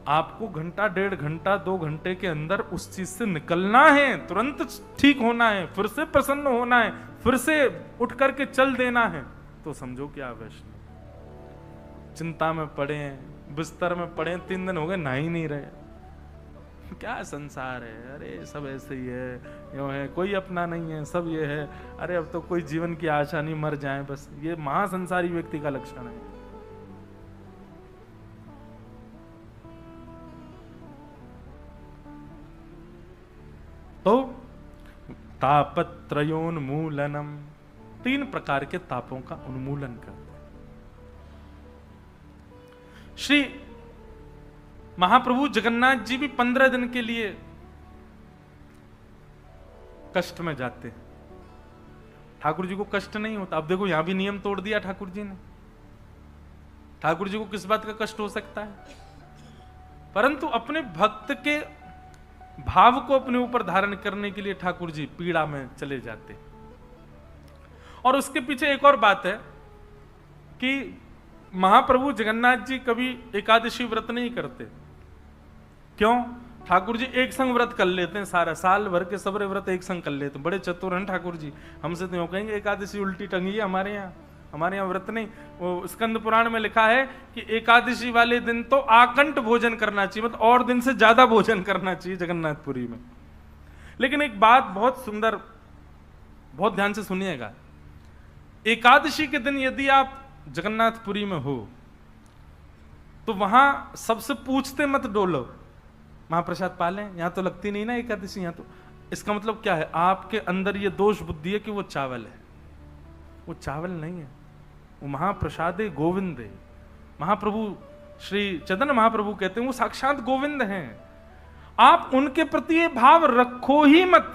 Speaker 1: आपको घंटा 1.5 घंटा 2 घंटे के अंदर उस चीज से निकलना है, तुरंत ठीक होना है, फिर से प्रसन्न होना है, फिर से उठ करके चल देना है, तो समझो कि आप वैष्णव। चिंता में पड़े हैं, बिस्तर में पड़े हैं, 3 दिन हो गए नहा ही नहीं रहे, क्या संसार है, अरे सब ऐसे ही है, यूं है, कोई अपना नहीं है, सब ये है, अरे अब तो कोई जीवन की आशा नहीं, मर जाए बस। ये महासंसारी व्यक्ति का लक्षण है। तो तापत्रयोन्मूलनम, 3 प्रकार के तापों का उन्मूलन करते हैं। श्री महाप्रभु जगन्नाथ जी भी 15 दिन के लिए कष्ट में जाते हैं। ठाकुर जी को कष्ट नहीं होता। अब देखो, यहां भी नियम तोड़ दिया ठाकुर जी ने। ठाकुर जी को किस बात का कष्ट हो सकता है? परंतु अपने भक्त के भाव को अपने ऊपर धारण करने के लिए ठाकुर जी पीड़ा में चले जाते। और उसके पीछे एक और बात है कि महाप्रभु जगन्नाथ जी कभी एकादशी व्रत नहीं करते। क्यों? ठाकुर जी एक संग व्रत कर लेते हैं, सारा साल भर के सबरे व्रत एक संग कर लेते हैं। बड़े चतुर हैं ठाकुर जी। हमसे तो यूं कहेंगे एकादशी उल्टी टंगी है, हमारे यहाँ व्रत नहीं। वो स्कंद पुराण में लिखा है कि एकादशी वाले दिन तो आकंठ भोजन करना चाहिए, मतलब और दिन से ज्यादा भोजन करना चाहिए जगन्नाथपुरी में। लेकिन एक बात बहुत सुंदर, बहुत ध्यान से सुनिएगा, एकादशी के दिन यदि आप जगन्नाथपुरी में हो तो वहां सबसे पूछते मत डोलो, महाप्रसाद पालें, यहां तो लगती नहीं ना एकादशी, यहां तो। इसका मतलब क्या है? आपके अंदर ये दोष बुद्धि है कि वो चावल है। वो चावल नहीं है, वो महाप्रसादे गोविंद है। महाप्रभु श्री चैतन्य महाप्रभु कहते हैं वो साक्षात गोविंद हैं। आप उनके प्रति ये भाव रखो ही मत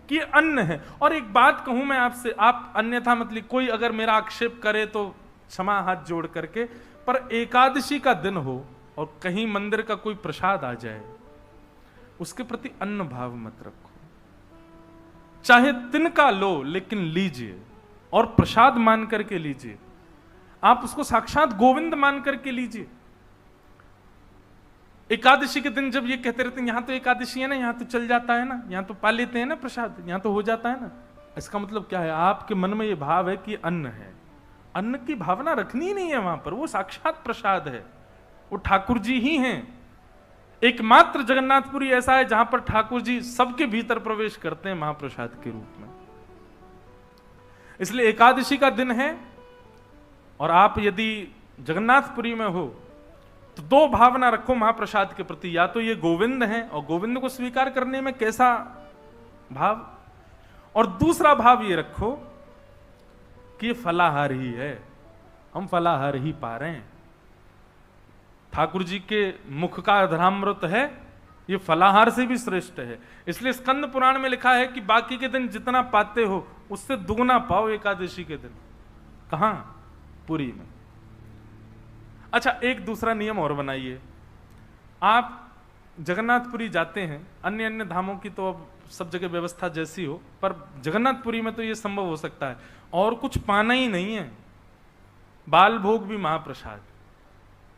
Speaker 1: कि अन्न है। और एक बात कहूं मैं आपसे, आप अन्यथा मतलब कोई अगर मेरा आक्षेप करे तो क्षमा हाथ जोड़ करके, पर एकादशी का दिन हो और कहीं मंदिर का कोई प्रसाद आ जाए, उसके प्रति अन्न भाव मत रखो। चाहे तिनका लो लेकिन लीजिए, और प्रसाद मान करके लीजिए। आप उसको साक्षात गोविंद मान करके लीजिए। एकादशी के दिन जब ये कहते रहते हैं यहां तो एकादशी है ना, यहां तो चल जाता है ना, यहां तो पा लेते हैं ना प्रसाद, यहां तो हो जाता है ना, इसका मतलब क्या है? आपके मन में ये भाव है कि अन्न है, अन्न की भावना रखनी ही नहीं है वहां पर। वो साक्षात प्रसाद है, वो ठाकुर जी ही हैं। एकमात्र जगन्नाथपुरी ऐसा है जहां पर ठाकुर जी सबके भीतर प्रवेश करते हैं महाप्रसाद के रूप में। इसलिए एकादशी का दिन है और आप यदि जगन्नाथपुरी में हो तो दो भावना रखो महाप्रसाद के प्रति। या तो ये गोविंद है और गोविंद को स्वीकार करने में कैसा भाव, और दूसरा भाव ये रखो कि ये फलाहार ही है, हम फलाहार ही पा रहे हैं। ठाकुर जी के मुख का अधरामृत है, ये फलाहार से भी श्रेष्ठ है। इसलिए स्कंद पुराण में लिखा है कि बाकी के दिन जितना पाते हो उससे दुगना पाओ एकादशी के दिन। कहां? पुरी में। अच्छा, एक दूसरा नियम और बनाइए। आप जगन्नाथपुरी जाते हैं, अन्य अन्य धामों की तो अब सब जगह व्यवस्था जैसी हो, पर जगन्नाथपुरी में तो यह संभव हो सकता है और कुछ पाना ही नहीं है। बाल भोग भी महाप्रसाद,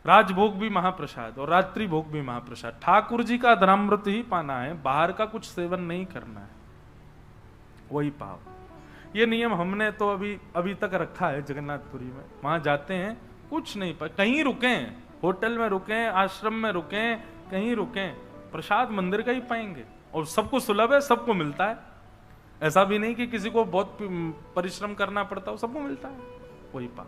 Speaker 1: राजभोग भी महाप्रसाद और रात्रि भोग भी महाप्रसाद। ठाकुर जी का धर्मामृत ही पाना है, बाहर का कुछ सेवन नहीं करना है, वही पाओ। ये नियम हमने तो अभी तक रखा है जगन्नाथपुरी में। वहां जाते हैं, कुछ नहीं पाए, कहीं रुकें, होटल में रुकें, आश्रम में रुकें, कहीं रुकें, प्रसाद मंदिर का ही पाएंगे और सबको सुलभ है, सबको मिलता है। ऐसा भी नहीं कि किसी को बहुत परिश्रम करना पड़ता हो, सबको मिलता है, वही पाओ।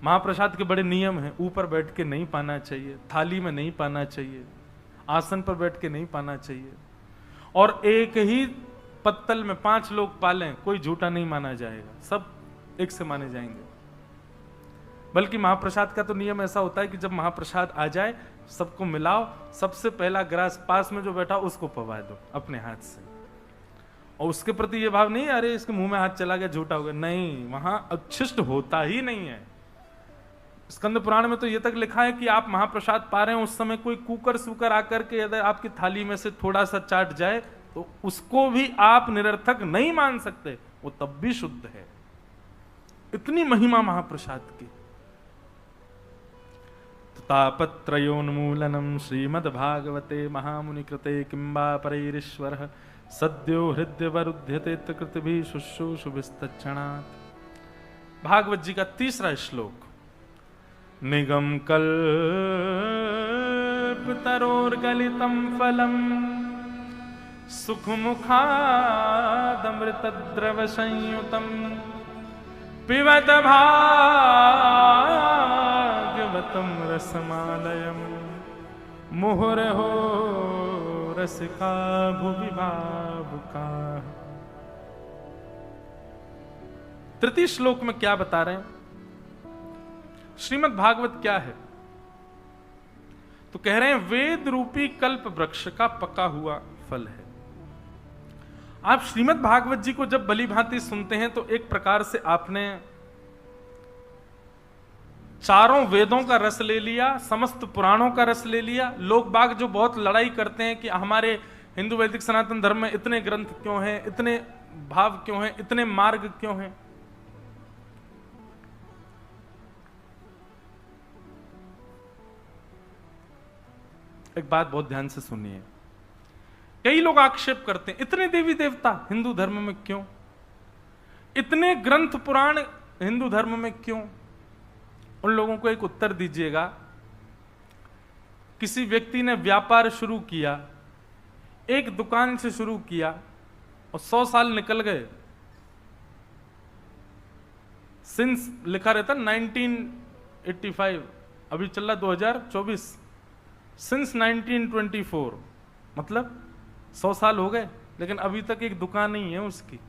Speaker 1: महाप्रसाद के बड़े नियम हैं। ऊपर बैठ के नहीं पाना चाहिए, थाली में नहीं पाना चाहिए, आसन पर बैठ के नहीं पाना चाहिए, और एक ही पत्तल में 5 लोग पालें, कोई झूठा नहीं माना जाएगा, सब एक से माने जाएंगे। बल्कि महाप्रसाद का तो नियम ऐसा होता है कि जब महाप्रसाद आ जाए सबको मिलाओ, सबसे पहला ग्रास पास में जो बैठा उसको पवा दो अपने हाथ से, और उसके प्रति ये भाव नहीं अरे इसके मुंह में हाथ चला गया झूठा हो गया, नहीं, वहां अवशिष्ट होता ही नहीं है। स्कंद पुराण में तो ये तक लिखा है कि आप महाप्रसाद पा रहे हैं, उस समय कोई कुकर सुकर आकर के यदि आपकी थाली में से थोड़ा सा चाट जाए तो उसको भी आप निरर्थक नहीं मान सकते, वो तब भी शुद्ध है। इतनी महिमा महाप्रसाद की। तापत्रयोन्मूलनम श्रीमद्भागवते महामुनि कृते किंबा परैरीश्वर सद्यो हृदय वरुध्यते कृतभिः शुश्रूषुभिस्तक्षणात्। भागवत जी का 3रा श्लोक। निगम कल्पतरोर्गलितं फलम् सुखमुखादमृतद्रव संयुतं पिबत भागवतं रसमालयं मुहुर्हो रसिका भुवि भावुकाः। तृतीय श्लोक में क्या बता रहे हैं? श्रीमद् भागवत क्या है? तो कह रहे हैं वेद रूपी कल्प वृक्ष का पका हुआ फल है। आप श्रीमद् भागवत जी को जब भली भांति सुनते हैं तो एक प्रकार से आपने चारों वेदों का रस ले लिया, समस्त पुराणों का रस ले लिया। लोग बाग जो बहुत लड़ाई करते हैं कि हमारे हिंदू वैदिक सनातन धर्म में इतने ग्रंथ क्यों हैं, इतने भाव क्यों हैं, इतने मार्ग क्यों हैं, एक बात बहुत ध्यान से सुनिए। कई लोग आक्षेप करते हैं इतने देवी देवता हिंदू धर्म में क्यों, इतने ग्रंथ पुराण हिंदू धर्म में क्यों? उन लोगों को एक उत्तर दीजिएगा। किसी व्यक्ति ने व्यापार शुरू किया, एक दुकान से शुरू किया और 100 साल निकल गए। सिंस लिखा रहता 1985, अभी चल रहा 2024, सिंस 1924, मतलब 100 साल हो गए, लेकिन अभी तक एक दुकान नहीं है उसकी।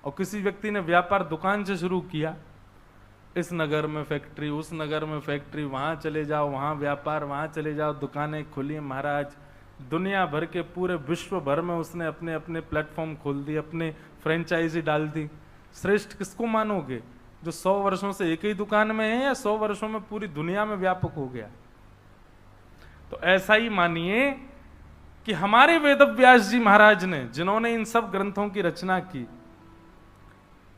Speaker 1: और किसी व्यक्ति ने व्यापार दुकान से शुरू किया, इस नगर में फैक्ट्री, उस नगर में फैक्ट्री, वहां चले जाओ वहां व्यापार, वहां चले जाओ दुकानें खुली। महाराज दुनिया भर के पूरे विश्व भर में उसने अपने अपने प्लेटफॉर्म खोल दिए, अपने फ्रेंचाइजी डाल दी। श्रेष्ठ किसको मानोगे, जो 100 वर्षों से एक ही दुकान में है या 100 वर्षों में पूरी दुनिया में व्यापक हो गया? तो ऐसा ही मानिए कि हमारे वेदव्यास जी महाराज ने, जिन्होंने इन सब ग्रंथों की रचना की,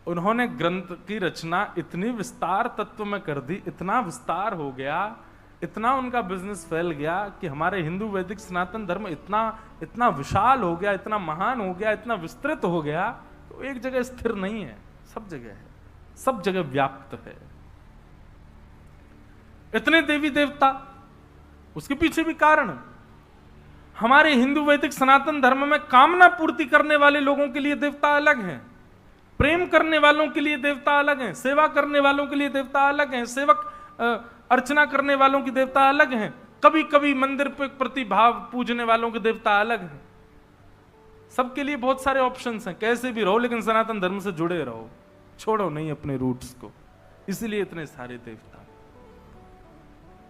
Speaker 1: उन्होंने ग्रंथ की रचना इतनी विस्तार तत्व में कर दी, इतना विस्तार हो गया इतना उनका बिजनेस फैल गया कि हमारे हिंदू वैदिक सनातन धर्म इतना इतना विशाल हो गया, इतना महान हो गया, इतना विस्तृत हो गया, तो एक जगह स्थिर नहीं है, सब जगह है, सब जगह व्याप्त है। इतने देवी देवता, उसके पीछे भी कारण। हमारे हिंदू वैदिक सनातन धर्म में कामना पूर्ति करने वाले लोगों के लिए देवता अलग हैं, प्रेम करने वालों के लिए देवता अलग हैं, सेवा करने वालों के लिए देवता अलग हैं, सेवक अर्चना करने वालों की देवता अलग हैं, कभी कभी मंदिर पे प्रतिभाव पूजने वालों के देवता अलग हैं। सबके लिए बहुत सारे ऑप्शंस हैं, कैसे भी रहो लेकिन सनातन धर्म से जुड़े रहो, छोड़ो नहीं अपने रूट्स को, इसलिए इतने सारे देवता।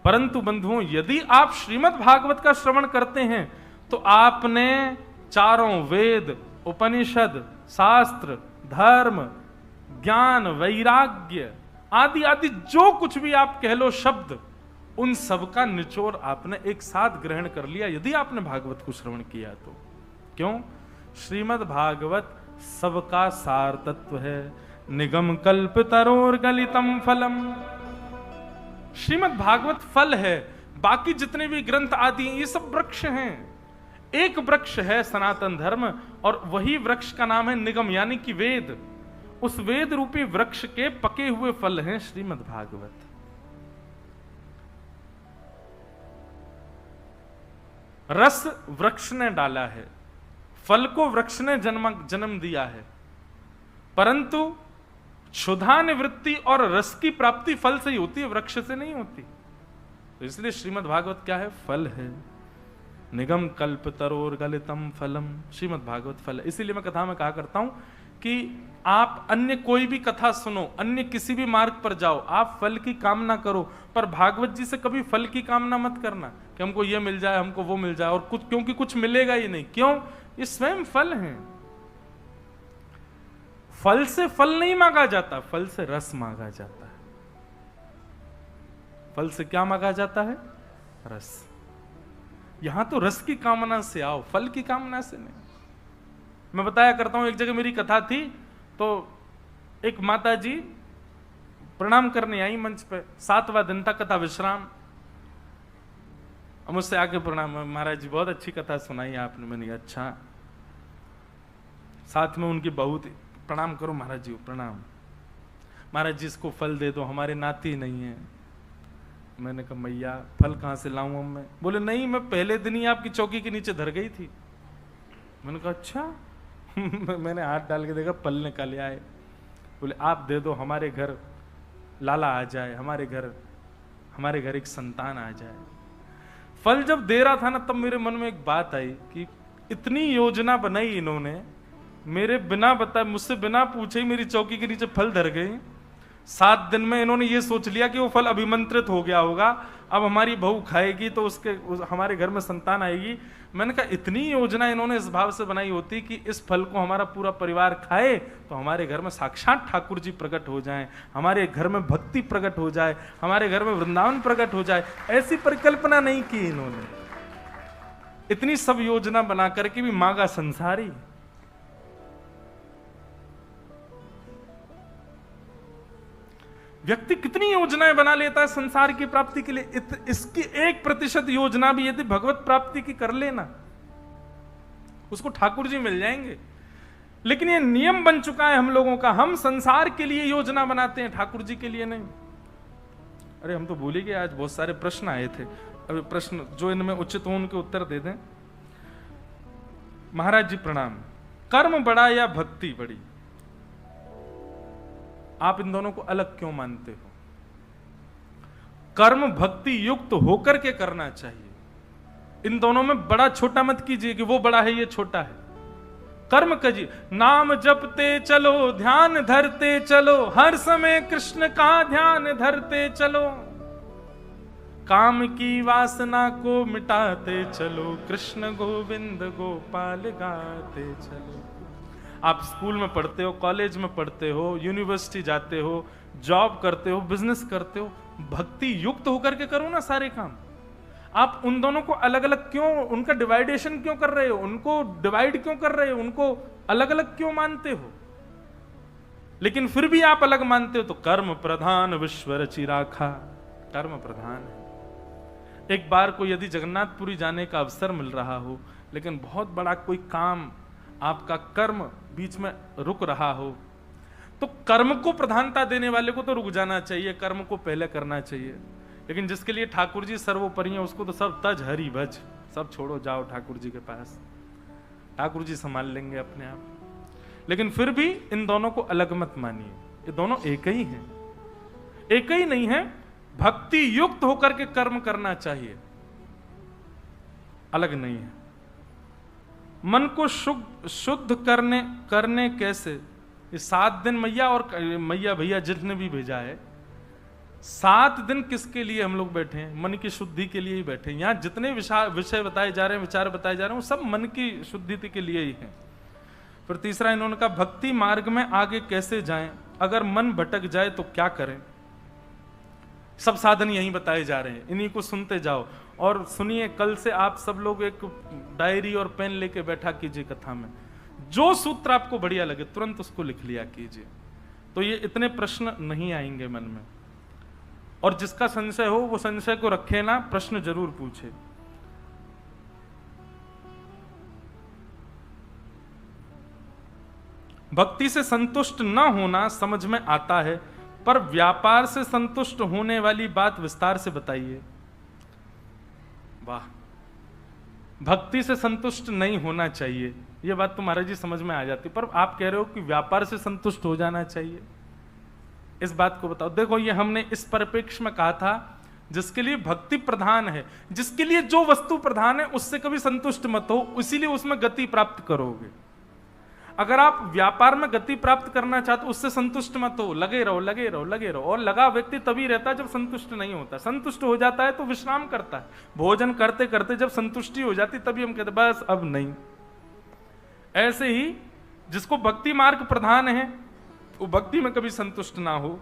Speaker 1: परंतु बंधुओं, यदि आप श्रीमद् भागवत का श्रवण करते हैं तो आपने चारों वेद, उपनिषद, शास्त्र, धर्म, ज्ञान, वैराग्य आदि आदि जो कुछ भी आप कह लो शब्द, उन सब का निचोड़ आपने एक साथ ग्रहण कर लिया यदि आपने भागवत को श्रवण किया तो। क्यों? श्रीमद् भागवत सबका सार तत्व है। निगम कल्प तरोर गलितम फलम। श्रीमद् भागवत फल है, बाकी जितने भी ग्रंथ आदि ये सब वृक्ष हैं। एक वृक्ष है सनातन धर्म, और वही वृक्ष का नाम है निगम, यानी कि वेद। उस वेद रूपी वृक्ष के पके हुए फल हैं श्रीमद् भागवत। रस वृक्ष ने डाला है, फल को वृक्ष ने जन्म दिया है, परंतु क्षुधा निवृत्ति और रस की प्राप्ति फल से ही होती है, वृक्ष से नहीं होती। तो इसलिए श्रीमद् भागवत क्या है? फल है। निगम कल्प तरोर गलितम फलम। श्रीमद् भागवत फल है। इसीलिए मैं कथा में कहा करता हूं कि आप अन्य कोई भी कथा सुनो, अन्य किसी भी मार्ग पर जाओ, आप फल की कामना करो, पर भागवत जी से कभी फल की कामना मत करना कि हमको ये मिल जाए, हमको वो मिल जाए, और कुछ, क्योंकि कुछ मिलेगा ही नहीं। क्यों? ये स्वयं फल हैं। फल से फल नहीं मांगा जाता, फल से रस मांगा जाता है। फल से क्या मांगा जाता है? रस। यहां तो रस की कामना से आओ, फल की कामना से नहीं। मैं बताया करता हूं, एक जगह मेरी कथा थी, तो एक माता जी प्रणाम करने आई मंच पे, 7वां दिन था, कथा विश्राम। मुझसे आके प्रणाम, महाराज जी बहुत अच्छी कथा सुनाई आपने। मैंने कहा अच्छा। साथ में उनकी बहू थी, प्रणाम करो महाराज जी, प्रणाम। महाराज जी इसको फल दे दो, हमारे नाती नहीं है। मैंने कहा मैया फल कहां से लाऊं अब मैं? बोले नहीं, मैं पहले दिन ही आपकी चौकी के नीचे धर गई थी। मैंने कहा अच्छा। मैंने हाथ डाल के देखा, फल निकाले आए। बोले आप दे दो, हमारे घर लाला आ जाए, हमारे घर एक संतान आ जाए। फल जब दे रहा था ना, तब मेरे मन में एक बात आई कि इतनी योजना बनाई इन्होंने, मेरे बिना बताए, मुझसे बिना पूछे ही मेरी चौकी के नीचे फल धर गए। 7 दिन में इन्होंने ये सोच लिया कि वो फल अभिमंत्रित हो गया होगा, अब हमारी बहू खाएगी तो हमारे घर में संतान आएगी। मैंने कहा इतनी योजना इन्होंने इस भाव से बनाई होती कि इस फल को हमारा पूरा परिवार खाए तो हमारे घर में साक्षात ठाकुर जी प्रकट हो जाएं, हमारे घर में भक्ति प्रकट हो जाए, हमारे घर में वृंदावन प्रकट हो जाए। ऐसी परिकल्पना नहीं की इन्होंने। इतनी सब योजना बना करके भी मांगा संसारी। व्यक्ति कितनी योजनाएं बना लेता है संसार की प्राप्ति के लिए। इसकी 1% योजना भी यदि भगवत प्राप्ति की कर लेना, उसको ठाकुर जी मिल जाएंगे। लेकिन ये नियम बन चुका है हम लोगों का, हम संसार के लिए योजना बनाते हैं, ठाकुर जी के लिए नहीं। अरे हम तो भूल ही गए, आज बहुत सारे प्रश्न आए थे। अभी प्रश्न जो इनमें उचित हो उनके उत्तर दे दें। महाराज जी प्रणाम। कर्म बड़ा या भक्ति बड़ी? आप इन दोनों को अलग क्यों मानते हो? कर्म भक्ति युक्त होकर के करना चाहिए। इन दोनों में बड़ा छोटा मत कीजिए कि वो बड़ा है ये छोटा है। कर्म कीजिए, नाम जपते चलो, ध्यान धरते चलो, हर समय कृष्ण का ध्यान धरते चलो, काम की वासना को मिटाते चलो, कृष्ण गोविंद गोपाल गाते चलो। आप स्कूल में पढ़ते हो, कॉलेज में पढ़ते हो, यूनिवर्सिटी जाते हो, जॉब करते हो, बिजनेस करते हो, भक्ति युक्त होकर के करो ना सारे काम। आप उन दोनों को अलग अलग क्यों, उनका डिवाइडेशन क्यों कर रहे हो? उनको डिवाइड क्यों कर रहे हो? उनको अलग अलग क्यों मानते हो? लेकिन फिर भी आप अलग मानते हो तो कर्म प्रधान विश्व रचि राखा। कर्म प्रधान है। एक बार को यदि जगन्नाथपुरी जाने का अवसर मिल रहा हो, लेकिन बहुत बड़ा कोई काम, आपका कर्म बीच में रुक रहा हो, तो कर्म को प्रधानता देने वाले को तो रुक जाना चाहिए, कर्म को पहले करना चाहिए। लेकिन जिसके लिए ठाकुर जी सर्वोपरि हैं, उसको तो सब तज हरि भज, सब छोड़ो, जाओ ठाकुर जी के पास, ठाकुर जी संभाल लेंगे अपने आप। लेकिन फिर भी इन दोनों को अलग मत मानिए, ये दोनों एक ही हैं, एक ही नहीं है। भक्ति युक्त होकर के कर्म करना चाहिए, अलग नहीं है। मन को शुद्ध करने कैसे? ये 7 दिन मैया और मैया भैया जिसने भी भेजा है, 7 दिन किसके लिए हम लोग बैठे हैं? मन की शुद्धि के लिए ही बैठे हैं। यहां जितने विषय बताए जा रहे हैं, विचार बताए जा रहे हैं, वो सब मन की शुद्धि के लिए ही है। फिर तीसरा इन्होंने कहा भक्ति मार्ग में आगे कैसे जाएं? अगर मन भटक जाए तो क्या करें? सब साधन यही बताए जा रहे हैं, इन्हीं को सुनते जाओ। और सुनिए, कल से आप सब लोग एक डायरी और पेन लेके बैठा कीजिए कथा में, जो सूत्र आपको बढ़िया लगे तुरंत उसको लिख लिया कीजिए, तो ये इतने प्रश्न नहीं आएंगे मन में। और जिसका संशय हो वो संशय को रखे ना, प्रश्न जरूर पूछे। भक्ति से संतुष्ट न होना समझ में आता है, पर व्यापार से संतुष्ट होने वाली बात विस्तार से बताइए। वाह, भक्ति से संतुष्ट नहीं होना चाहिए, यह बात तो महाराज जी समझ में आ जाती, पर आप कह रहे हो कि व्यापार से संतुष्ट हो जाना चाहिए। इस बात को बताओ। देखो, ये हमने इस परिप्रेक्ष्य में कहा था, जिसके लिए भक्ति प्रधान है, जिसके लिए जो वस्तु प्रधान है उससे कभी संतुष्ट मत हो, इसीलिए उसमें गति प्राप्त करोगे। अगर आप व्यापार में गति प्राप्त करना चाहते, उससे संतुष्ट मत हो, लगे रहो लगे रहो लगे रहो। और लगा व्यक्ति तभी रहता है जब संतुष्ट नहीं होता। संतुष्ट हो जाता है तो विश्राम करता है। भोजन करते करते जब संतुष्टि हो जाती तभी हम कहते बस अब नहीं। ऐसे ही जिसको भक्ति मार्ग प्रधान है वो भक्ति में कभी संतुष्ट ना हो।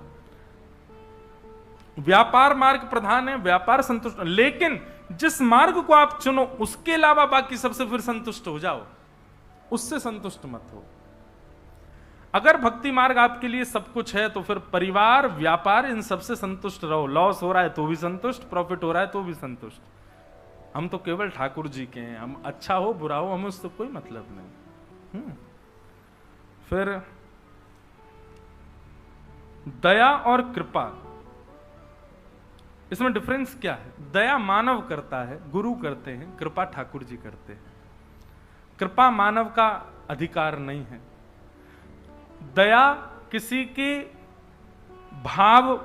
Speaker 1: व्यापार मार्ग प्रधान है, व्यापार संतुष्ट, लेकिन जिस मार्ग को आप चुनो उसके अलावा बाकी सबसे फिर संतुष्ट हो जाओ, उससे संतुष्ट मत हो। अगर भक्ति मार्ग आपके लिए सब कुछ है तो फिर परिवार, व्यापार, इन सबसे संतुष्ट रहो। लॉस हो रहा है तो भी संतुष्ट, प्रॉफिट हो रहा है तो भी संतुष्ट। हम तो केवल ठाकुर जी के हैं, हम अच्छा हो बुरा हो हमें उससे कोई मतलब नहीं। फिर दया और कृपा, इसमें डिफरेंस क्या है? दया मानव करता है, गुरु करते हैं, कृपा ठाकुर जी करते हैं। कृपा मानव का अधिकार नहीं है। दया किसी के भाव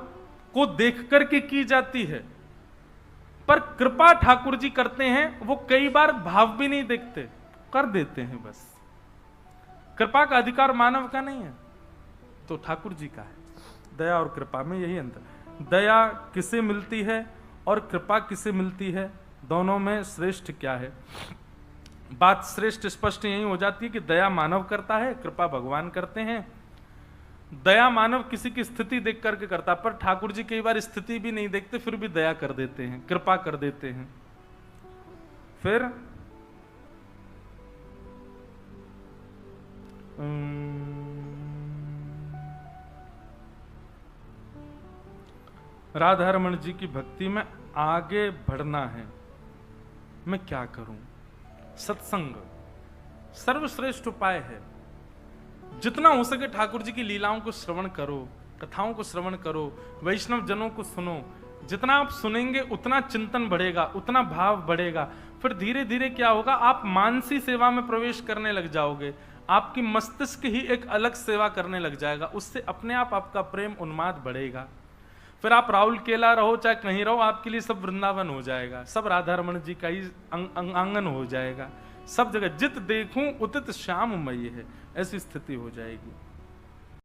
Speaker 1: को देख करके की जाती है, पर कृपा ठाकुर जी करते हैं, वो कई बार भाव भी नहीं देखते, कर देते हैं बस। कृपा का अधिकार मानव का नहीं है, तो ठाकुर जी का है। दया और कृपा में यही अंतर। दया किसे मिलती है और कृपा किसे मिलती है, दोनों में श्रेष्ठ क्या है? बात श्रेष्ठ स्पष्ट यही हो जाती है कि दया मानव करता है, कृपा भगवान करते हैं। दया मानव किसी की स्थिति देख करके करता, पर ठाकुर जी कई बार स्थिति भी नहीं देखते फिर भी दया कर देते हैं, कृपा कर देते हैं। फिर राधा रमण जी की भक्ति में आगे बढ़ना है, मैं क्या करूं? सत्संग सर्वश्रेष्ठ उपाय है। जितना हो सके ठाकुर जी की लीलाओं को श्रवण करो, कथाओं को श्रवण करो, वैष्णव जनों को सुनो। जितना आप सुनेंगे उतना चिंतन बढ़ेगा, उतना भाव बढ़ेगा। फिर धीरे धीरे क्या होगा, आप मानसी सेवा में प्रवेश करने लग जाओगे। आपकी मस्तिष्क ही एक अलग सेवा करने लग जाएगा, उससे अपने आप आपका प्रेम उन्माद बढ़ेगा। फिर आप राहुल केला रहो चाहे कहीं रहो, आपके लिए सब वृंदावन हो जाएगा, सब राधा रमण जी का ही आंगन हो जाएगा। सब जगह जित देखूं उतित श्याममयी है, ऐसी स्थिति हो जाएगी।